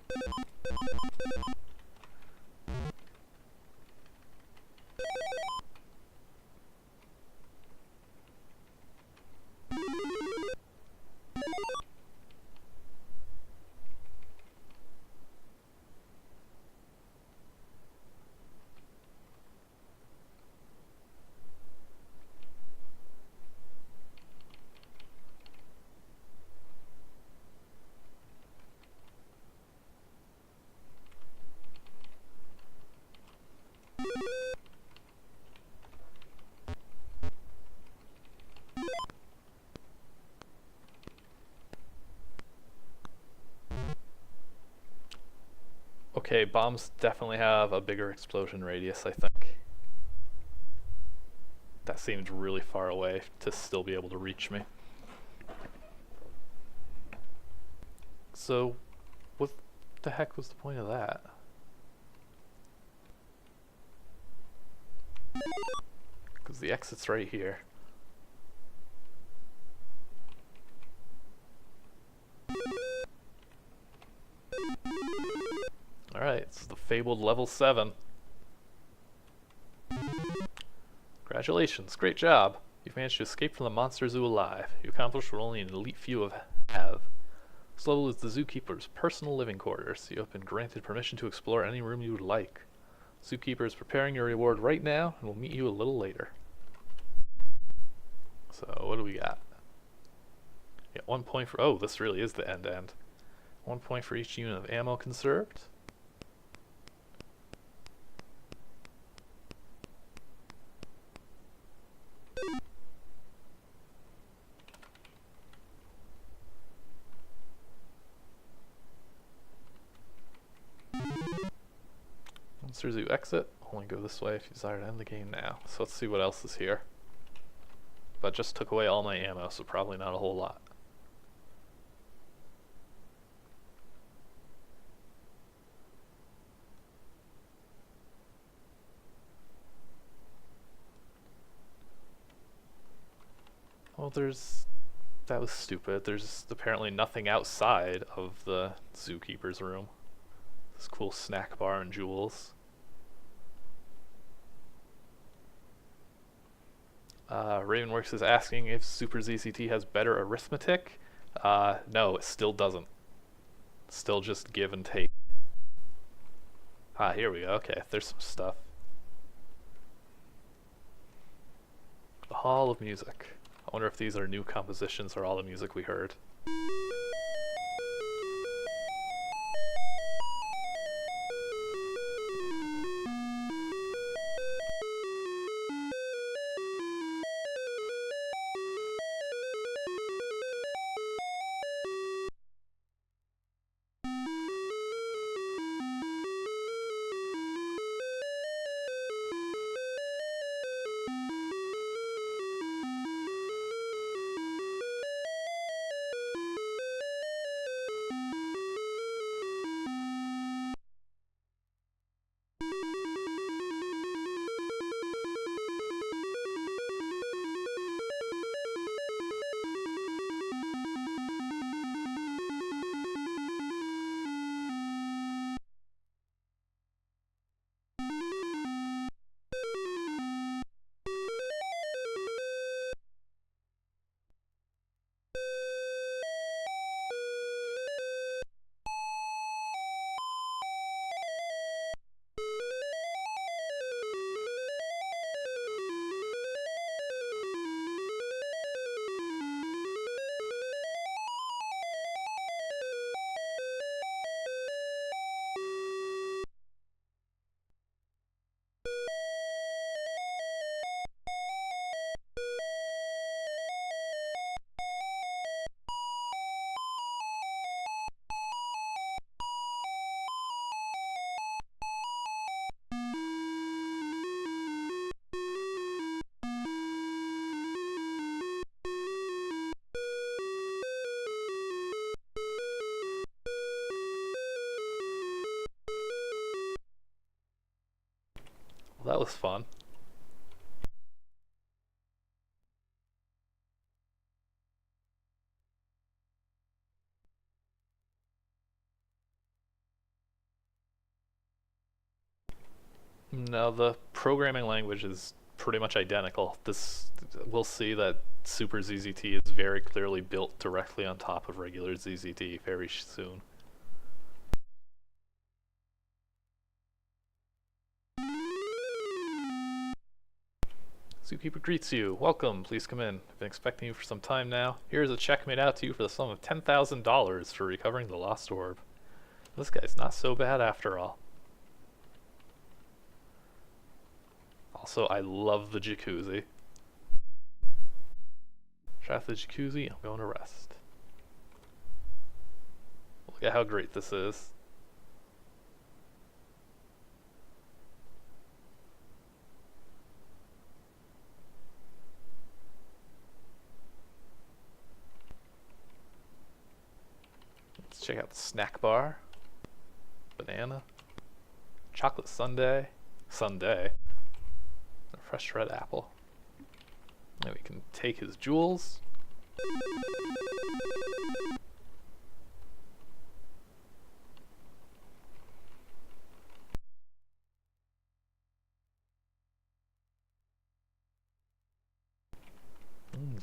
Okay, bombs definitely have a bigger explosion radius, I think. That seemed really far away to still be able to reach me. So, what the heck was the point of that? Because the exit's right here. Alright, it's the fabled level 7. Congratulations, great job! You've managed to escape from the monster zoo alive. You accomplished what only an elite few have. This level is the zookeeper's personal living quarters. You have been granted permission to explore any room you would like. Zookeeper is preparing your reward right now, and will meet you a little later. So, what do we got? Yeah, 1 point for... Oh, this really is the end-end. 1 point for each unit of ammo conserved. Monster Zoo exit. Only go this way if you desire to end the game now. So let's see what else is here. But just took away all my ammo, so probably not a whole lot. Well, that was stupid. There's apparently nothing outside of the zookeeper's room. This cool snack bar and jewels. Ravenworks is asking if Super ZZT has better arithmetic. No, it still doesn't. Still just give and take. Ah, here we go. Okay, there's some stuff. The Hall of Music. I wonder if these are new compositions or all the music we heard. Well, that was fun. No, the programming language is pretty much identical. We'll see that Super ZZT is very clearly built directly on top of regular ZZT very soon. Zookeeper greets you. Welcome, please come in. I've been expecting you for some time now. Here is a check made out to you for the sum of $10,000 for recovering the lost orb. This guy's not so bad after all. Also, I love the jacuzzi. Shut off the jacuzzi, I'm going to rest. Look at how great this is. Let's check out the snack bar. Banana. Chocolate sundae. Sundae. A fresh red apple. Now we can take his jewels.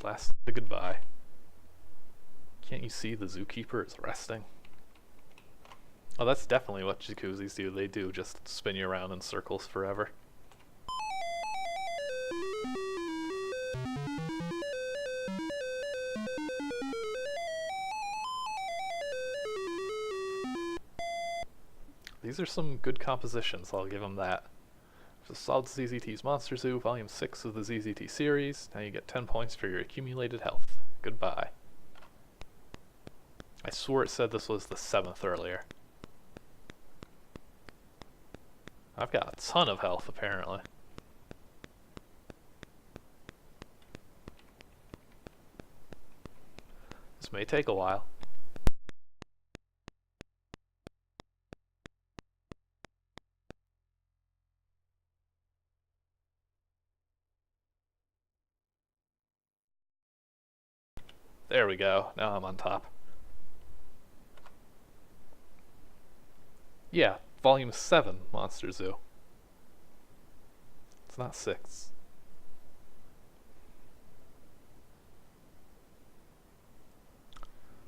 Last goodbye. Can't you see the zookeeper is resting? Oh, that's definitely what jacuzzis do. They do just spin you around in circles forever. These are some good compositions, I'll give them that. So solved ZZT's Monster Zoo, Volume 6 of the ZZT series. Now you get 10 points for your accumulated health. Goodbye. I swore it said this was the 7th earlier. I've got a ton of health, apparently. This may take a while. There we go. Now I'm on top. Yeah, Volume 7, Monster Zoo. It's not 6.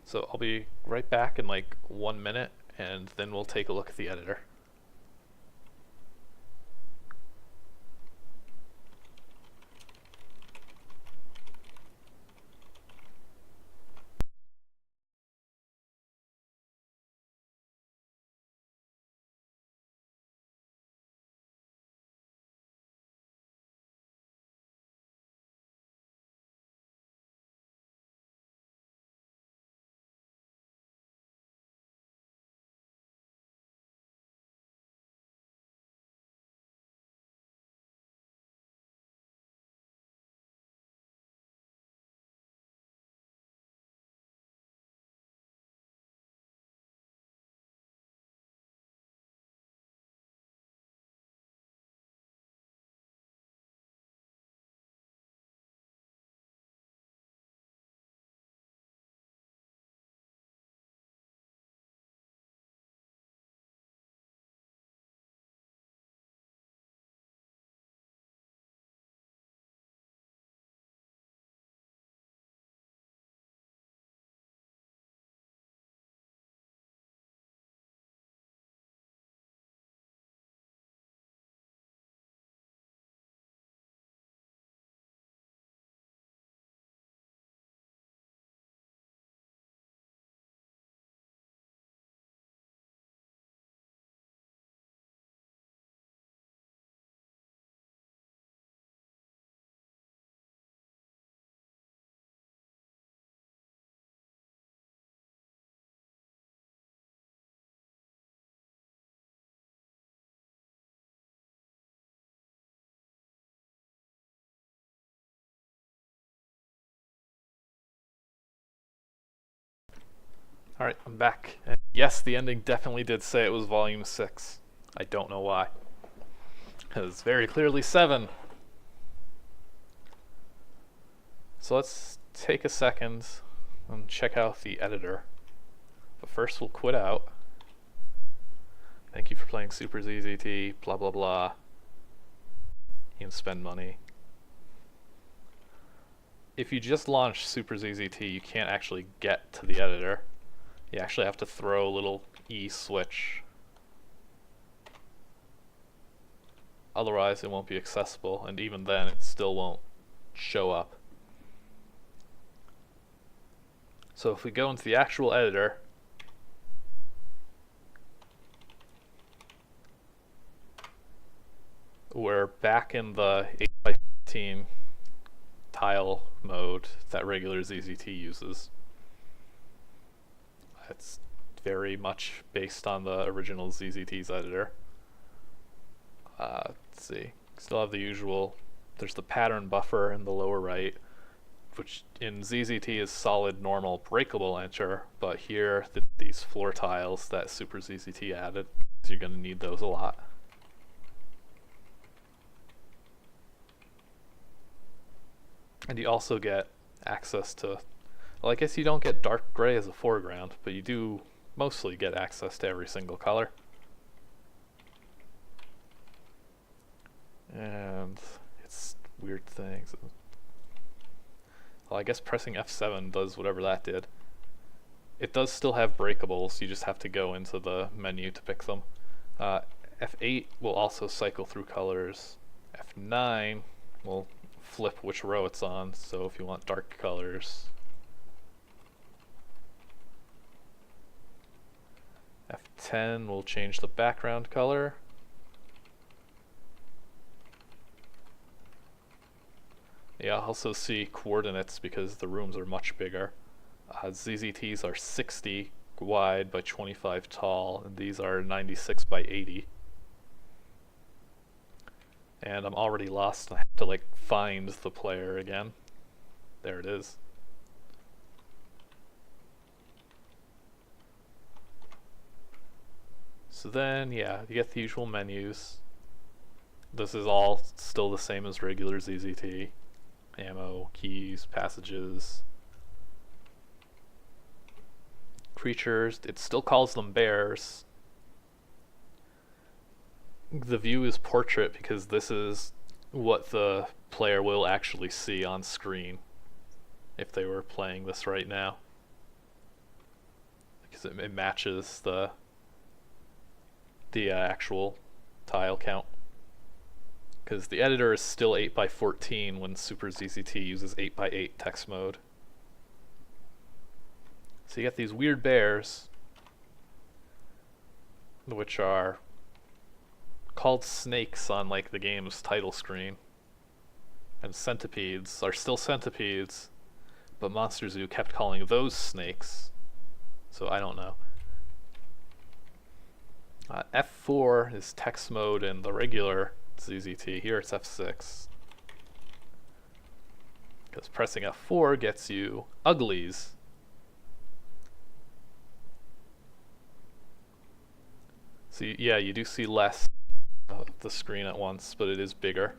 So I'll be right back in like 1 minute, and then we'll take a look at the editor. Alright, I'm back. And yes, the ending definitely did say it was Volume 6. I don't know why. It's very clearly 7. So let's take a second and check out the editor. But first we'll quit out. Thank you for playing Super ZZT, blah blah blah. You can spend money. If you just launch Super ZZT, you can't actually get to the editor. You actually have to throw a little E switch. Otherwise it won't be accessible, and even then it still won't show up. So if we go into the actual editor, we're back in the 8x15 tile mode that regular ZZT uses. It's very much based on the original ZZT's editor. Let's see. Still have the usual. There's the pattern buffer in the lower right, which in ZZT is solid, normal, breakable enter, but here these floor tiles that Super ZZT added, you're going to need those a lot. And you also get access to, well, I guess you don't get dark gray as a foreground, but you do mostly get access to every single color. And it's weird things. Well, I guess pressing F7 does whatever that did. It does still have breakables, you just have to go into the menu to pick them. F8 will also cycle through colors. F9 will flip which row it's on, so if you want dark colors. F10 will change the background color. Yeah, I'll also see coordinates because the rooms are much bigger. ZZTs are 60 wide by 25 tall, and these are 96 by 80. And I'm already lost. I have to like find the player again. There it is. So then, yeah, you get the usual menus. This is all still the same as regular ZZT. Ammo, keys, passages, creatures. It still calls them bears. The view is portrait because this is what the player will actually see on screen if they were playing this right now, because it matches the actual tile count. Because the editor is still 8x14 when Super ZZT uses 8x8 text mode. So you get these weird bears, which are called snakes on like the game's title screen. And centipedes are still centipedes, but Monster Zoo kept calling those snakes. So I don't know. F4 is text mode in the regular ZZT. Here it's F6. Because pressing F4 gets you uglies. So yeah, you do see less of the screen at once, but it is bigger.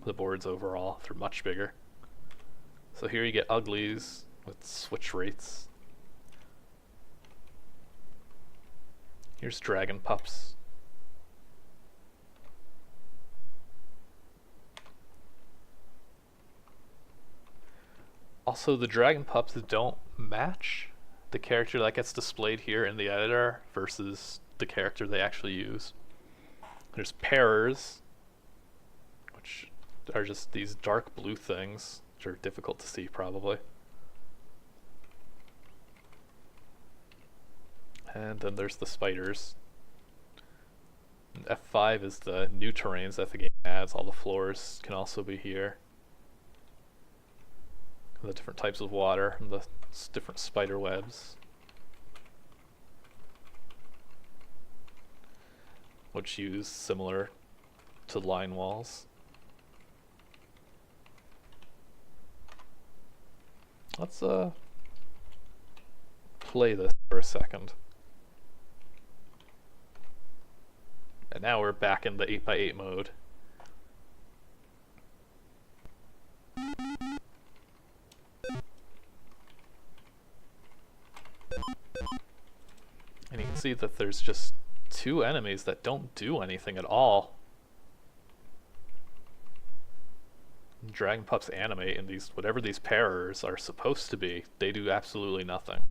The boards overall are much bigger. So here you get uglies with switch rates. Here's dragon pups. Also, the dragon pups don't match the character that gets displayed here in the editor versus the character they actually use. There's pairers, which are just these dark blue things, which are difficult to see probably. And then there's the spiders. And F5 is the new terrains that the game adds. All the floors can also be here. The different types of water and the different spider webs, which use similar to line walls. Let's play this for a second. And now we're back in the 8x8 mode. And you can see that there's just 2 enemies that don't do anything at all. Dragon pups animate, and these, whatever these parers are supposed to be, they do absolutely nothing.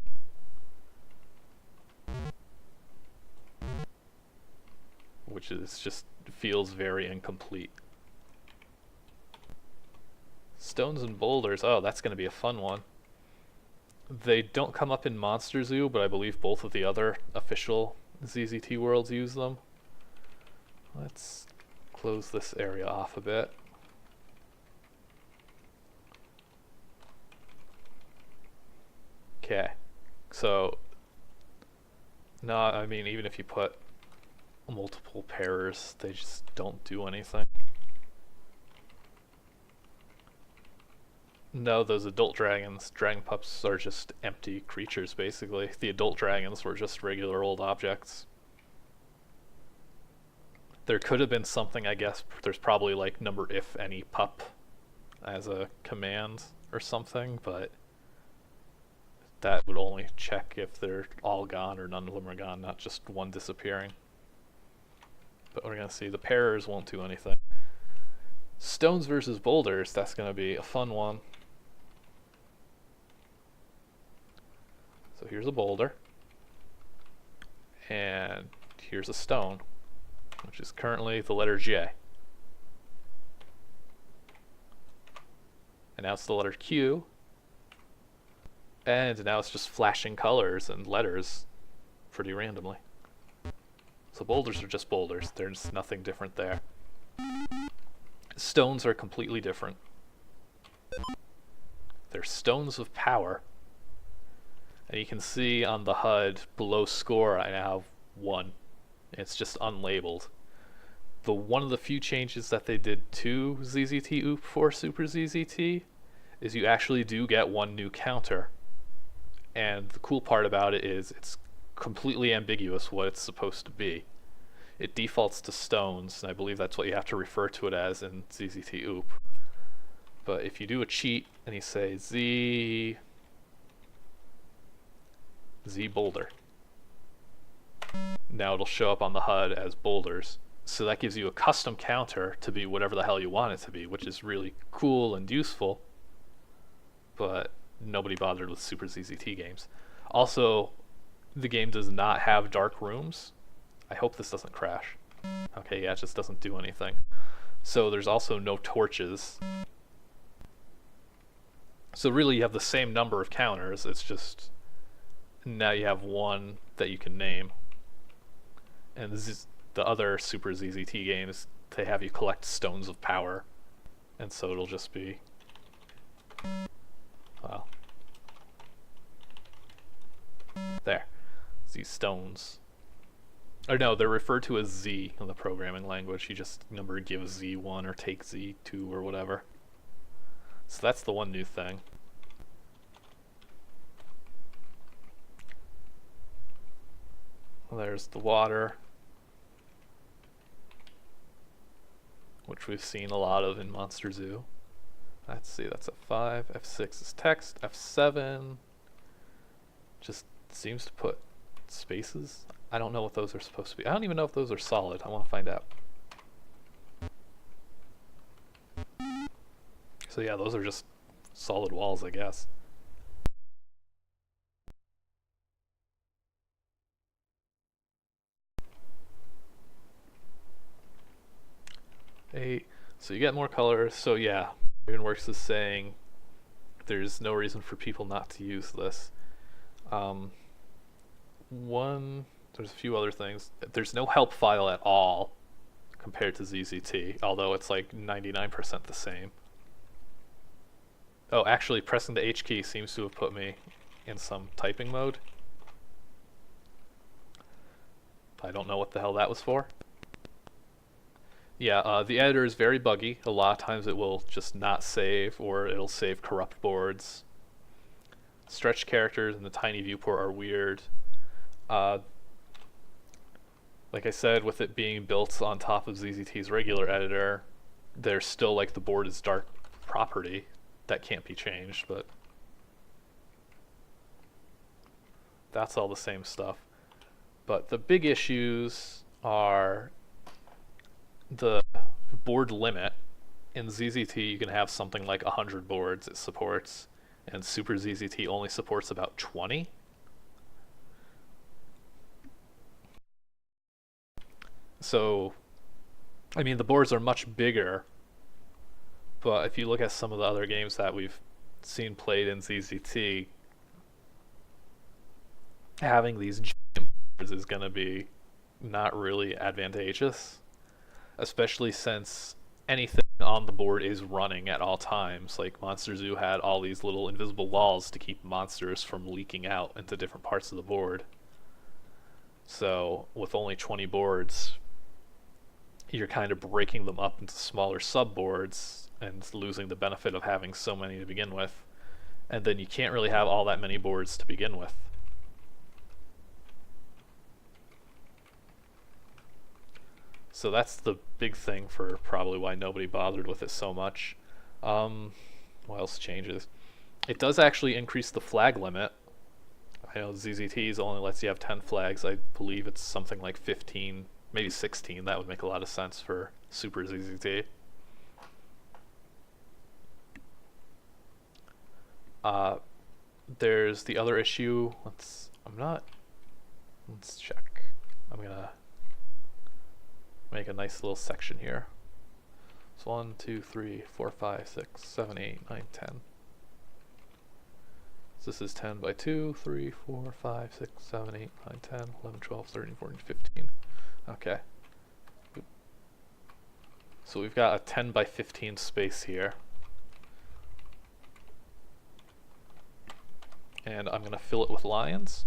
Which is just feels very incomplete. Stones and boulders, oh, that's going to be a fun one. They don't come up in Monster Zoo, but I believe both of the other official ZZT worlds use them. Let's close this area off a bit. Okay, so, no, I mean, even if you put multiple pairs, they just don't do anything. No, those adult dragons, dragon pups are just empty creatures, basically. The adult dragons were just regular old objects. There could have been something, I guess, there's probably like number if any pup as a command or something, but that would only check if they're all gone or none of them are gone, not just one disappearing. But we're going to see the pairs won't do anything. Stones versus boulders, that's going to be a fun one. So here's a boulder. And here's a stone, which is currently the letter J. And now it's the letter Q. And now it's just flashing colors and letters pretty randomly. So boulders are just boulders. There's nothing different there. Stones are completely different. They're stones of power. And you can see on the HUD below score I now have 1. It's just unlabeled. One of the few changes that they did to ZZT OOP for Super ZZT is you actually do get 1 new counter. And the cool part about it is it's completely ambiguous what it's supposed to be. It defaults to stones, and I believe that's what you have to refer to it as in ZZT OOP. But if you do a cheat and you say Z boulder, now it'll show up on the HUD as boulders. So that gives you a custom counter to be whatever the hell you want it to be, which is really cool and useful. But nobody bothered with Super ZZT games. Also, the game does not have dark rooms. I hope this doesn't crash. Okay, yeah, it just doesn't do anything. So there's also no torches. So really you have the same number of counters, it's just now you have 1 that you can name. And the other Super ZZT games, they have you collect stones of power. And so it'll just be, well, there. These stones. Or no, they're referred to as Z in the programming language. You just give Z1 or take Z2 or whatever. So that's the one new thing. There's the water, which we've seen a lot of in Monster Zoo. Let's see, that's F5. F6 is text. F7 just seems to put spaces. I don't know what those are supposed to be. I don't even know if those are solid. I want to find out. So yeah, those are just solid walls, I guess. So you get more colors. So yeah, Ravenworks is saying there's no reason for people not to use this. There's a few other things. There's no help file at all compared to ZZT, although it's like 99% the same. Oh, actually, pressing the H key seems to have put me in some typing mode. I don't know what the hell that was for. Yeah, the editor is very buggy. A lot of times it will just not save, or it'll save corrupt boards. Stretch characters and the tiny viewport are weird. Like I said, with it being built on top of ZZT's regular editor, there's still like the board is dark property that can't be changed, but That's all the same stuff. But the big issues are the board limit. In ZZT, you can have something like 100 boards it supports, and Super ZZT only supports about 20. So, I mean, the boards are much bigger, but if you look at some of the other games that we've seen played in ZZT, having these giant boards is going to be not really advantageous, especially since anything on the board is running at all times. Like Monster Zoo had all these little invisible walls to keep monsters from leaking out into different parts of the board. So with only 20 boards, you're kind of breaking them up into smaller subboards and losing the benefit of having so many to begin with. And then you can't really have all that many boards to begin with. So that's the big thing for probably why nobody bothered with it so much. What else changes? It does actually increase the flag limit. I know ZZTs only lets you have 10 flags. I believe it's something like 15, maybe 16. That would make a lot of sense for Super ZZT. There's the other issue. Let's check. I'm gonna make a nice little section here. So 1, 2, 3, 4, 5, 6, 7, 8, 9, 10. So this is 10 by 2, 3, 4, 5, 6, 7, 8, 9, 10, 11, 12, 13, 14, 15. Okay. So we've got a 10 by 15 space here. And I'm going to fill it with lions.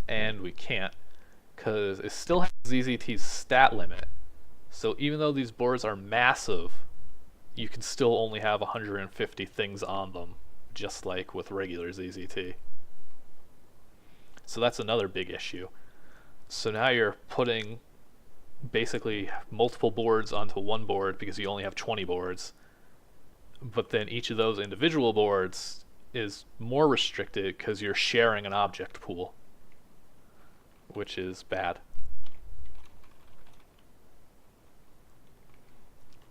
And we can't, because it still has ZZT's stat limit. So even though these boards are massive, you can still only have 150 things on them, just like with regular ZZT. So that's another big issue. So now you're putting basically multiple boards onto one board because you only have 20 boards, but then each of those individual boards is more restricted because you're sharing an object pool, which is bad.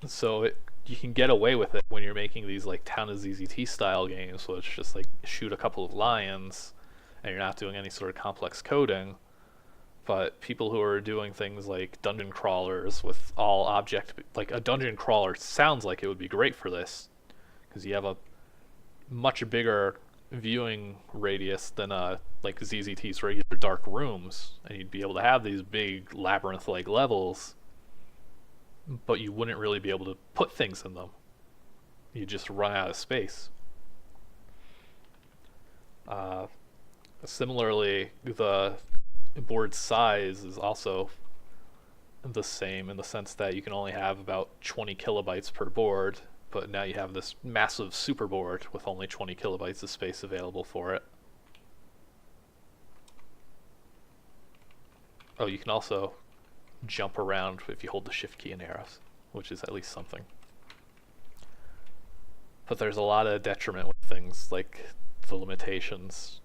So you can get away with it when you're making these like Town of ZZT style games, where it's just like shoot a couple of lions and you're not doing any sort of complex coding. But people who are doing things like dungeon crawlers with all object, like a dungeon crawler sounds like it would be great for this, because you have a much bigger viewing radius than like ZZT's regular dark rooms, and you'd be able to have these big labyrinth-like levels, but you wouldn't really be able to put things in them. You just run out of space. Similarly, the board size is also the same in the sense that you can only have about 20 kilobytes per board, but now you have this massive super board with only 20 kilobytes of space available for it. Oh, you can also jump around if you hold the shift key and arrows, which is at least something. But there's a lot of detriment with things like the limitations.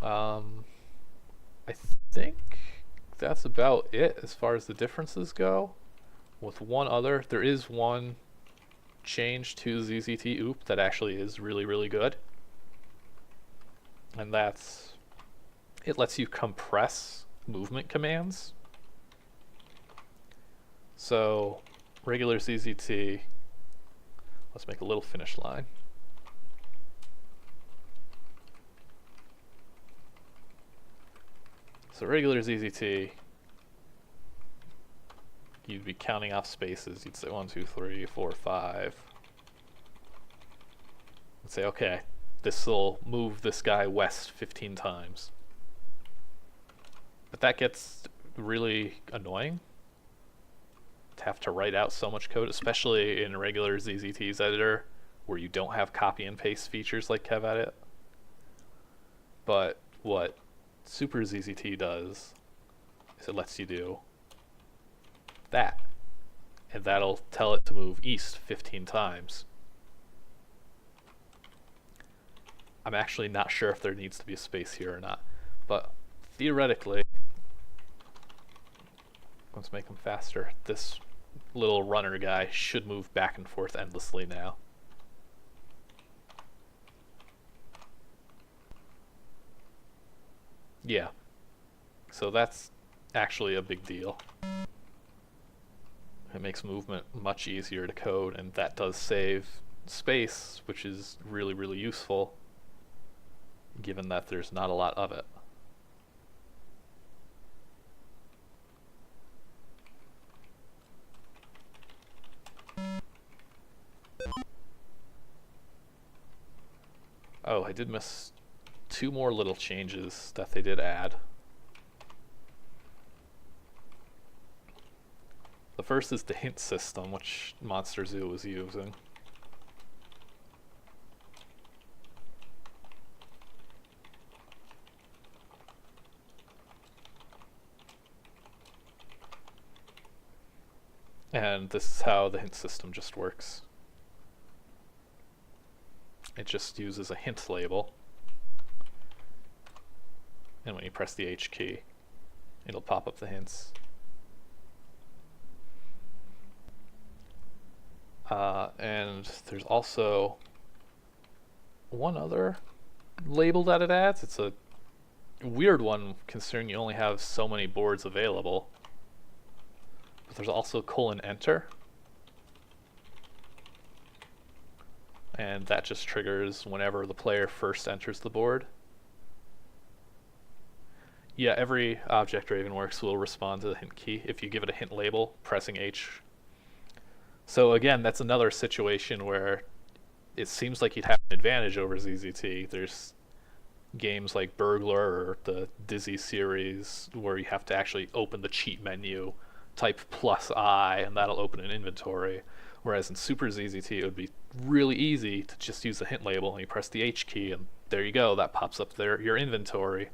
I think that's about it as far as the differences go. With one other, there is one change to ZZT OOP that actually is really, really good. And that's, it lets you compress movement commands. So, regular ZZT, let's make a little finish line. So regular ZZT, you'd be counting off spaces. You'd say 1, 2, 3, 4, 5. And say, okay, this will move this guy west 15 times. But that gets really annoying to have to write out so much code, especially in regular ZZT's editor, where you don't have copy and paste features like KevEdit. But what Super ZZT does is it lets you do that, and that'll tell it to move east 15 times. I'm actually not sure if there needs to be a space here or not. But theoretically, let's make him faster. This little runner guy should move back and forth endlessly now. Yeah. So that's actually a big deal. It makes movement much easier to code, and that does save space, which is really, really useful, given that there's not a lot of it. Oh, I did miss 2 more little changes that they did add. The first is the hint system, which Monster Zoo was using. And this is how the hint system just works. It just uses a hint label, and when you press the H key, it'll pop up the hints. And there's also one other label that it adds. It's a weird one considering you only have so many boards available. But there's also :enter. And that just triggers whenever the player first enters the board. Yeah, every object Ravenworks will respond to the hint key if you give it a hint label, pressing H. So again, that's another situation where it seems like you'd have an advantage over ZZT. There's games like Burglar or the Dizzy series where you have to actually open the cheat menu, type +I, and that'll open an inventory. Whereas in Super ZZT, it would be really easy to just use the hint label, and you press the H key, and there you go, that pops up there, your inventory.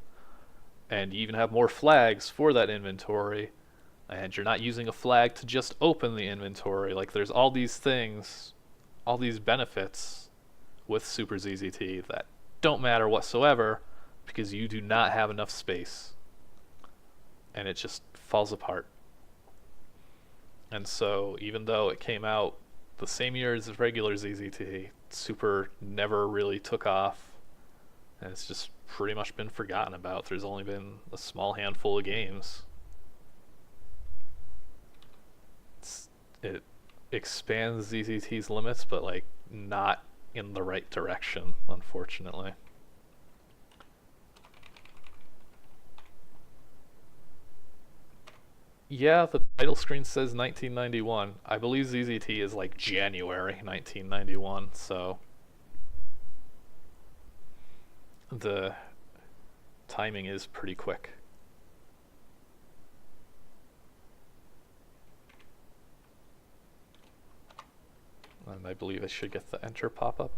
And you even have more flags for that inventory, and you're not using a flag to just open the inventory. Like, there's all these things, all these benefits with Super ZZT that don't matter whatsoever because you do not have enough space. And it just falls apart. And so, even though it came out the same year as regular ZZT, Super never really took off, and it's just pretty much been forgotten about. There's only been a small handful of games. It expands ZZT's limits, but like not in the right direction, unfortunately. Yeah, the title screen says 1991. I believe ZZT is like January 1991, so the timing is pretty quick. And I believe I should get the enter pop-up.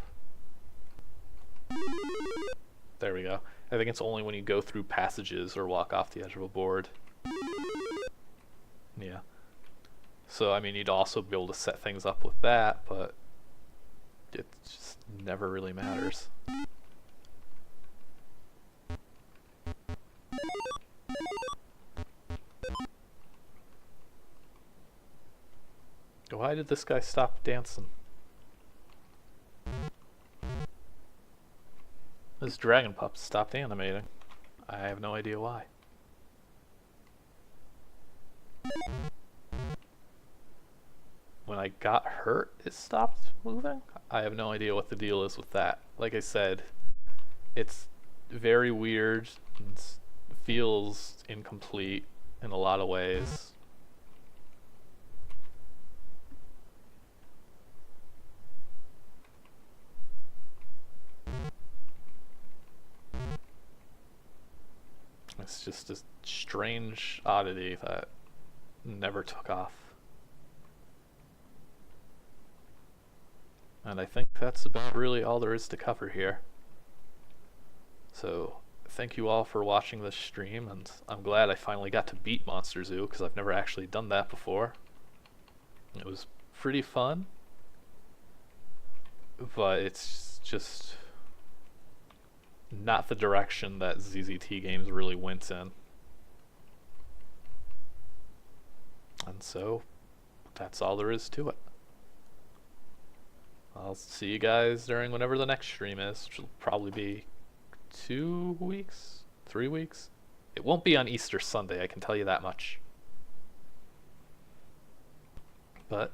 There we go. I think it's only when you go through passages or walk off the edge of a board. Yeah. So, I mean, you'd also be able to set things up with that, but it just never really matters. Why did this guy stop dancing? This dragon pup stopped animating. I have no idea why. When I got hurt, it stopped moving? I have no idea what the deal is with that. Like I said, it's very weird and feels incomplete in a lot of ways. It's just a strange oddity that never took off. And I think that's about really all there is to cover here. So, thank you all for watching this stream, and I'm glad I finally got to beat Monster Zoo, because I've never actually done that before. It was pretty fun, but it's just not the direction that ZZT games really went in. And so, that's all there is to it. I'll see you guys during whenever the next stream is, which will probably be 2 weeks, 3 weeks. It won't be on Easter Sunday, I can tell you that much. But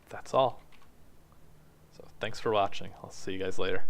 that's all. So thanks for watching. I'll see you guys later.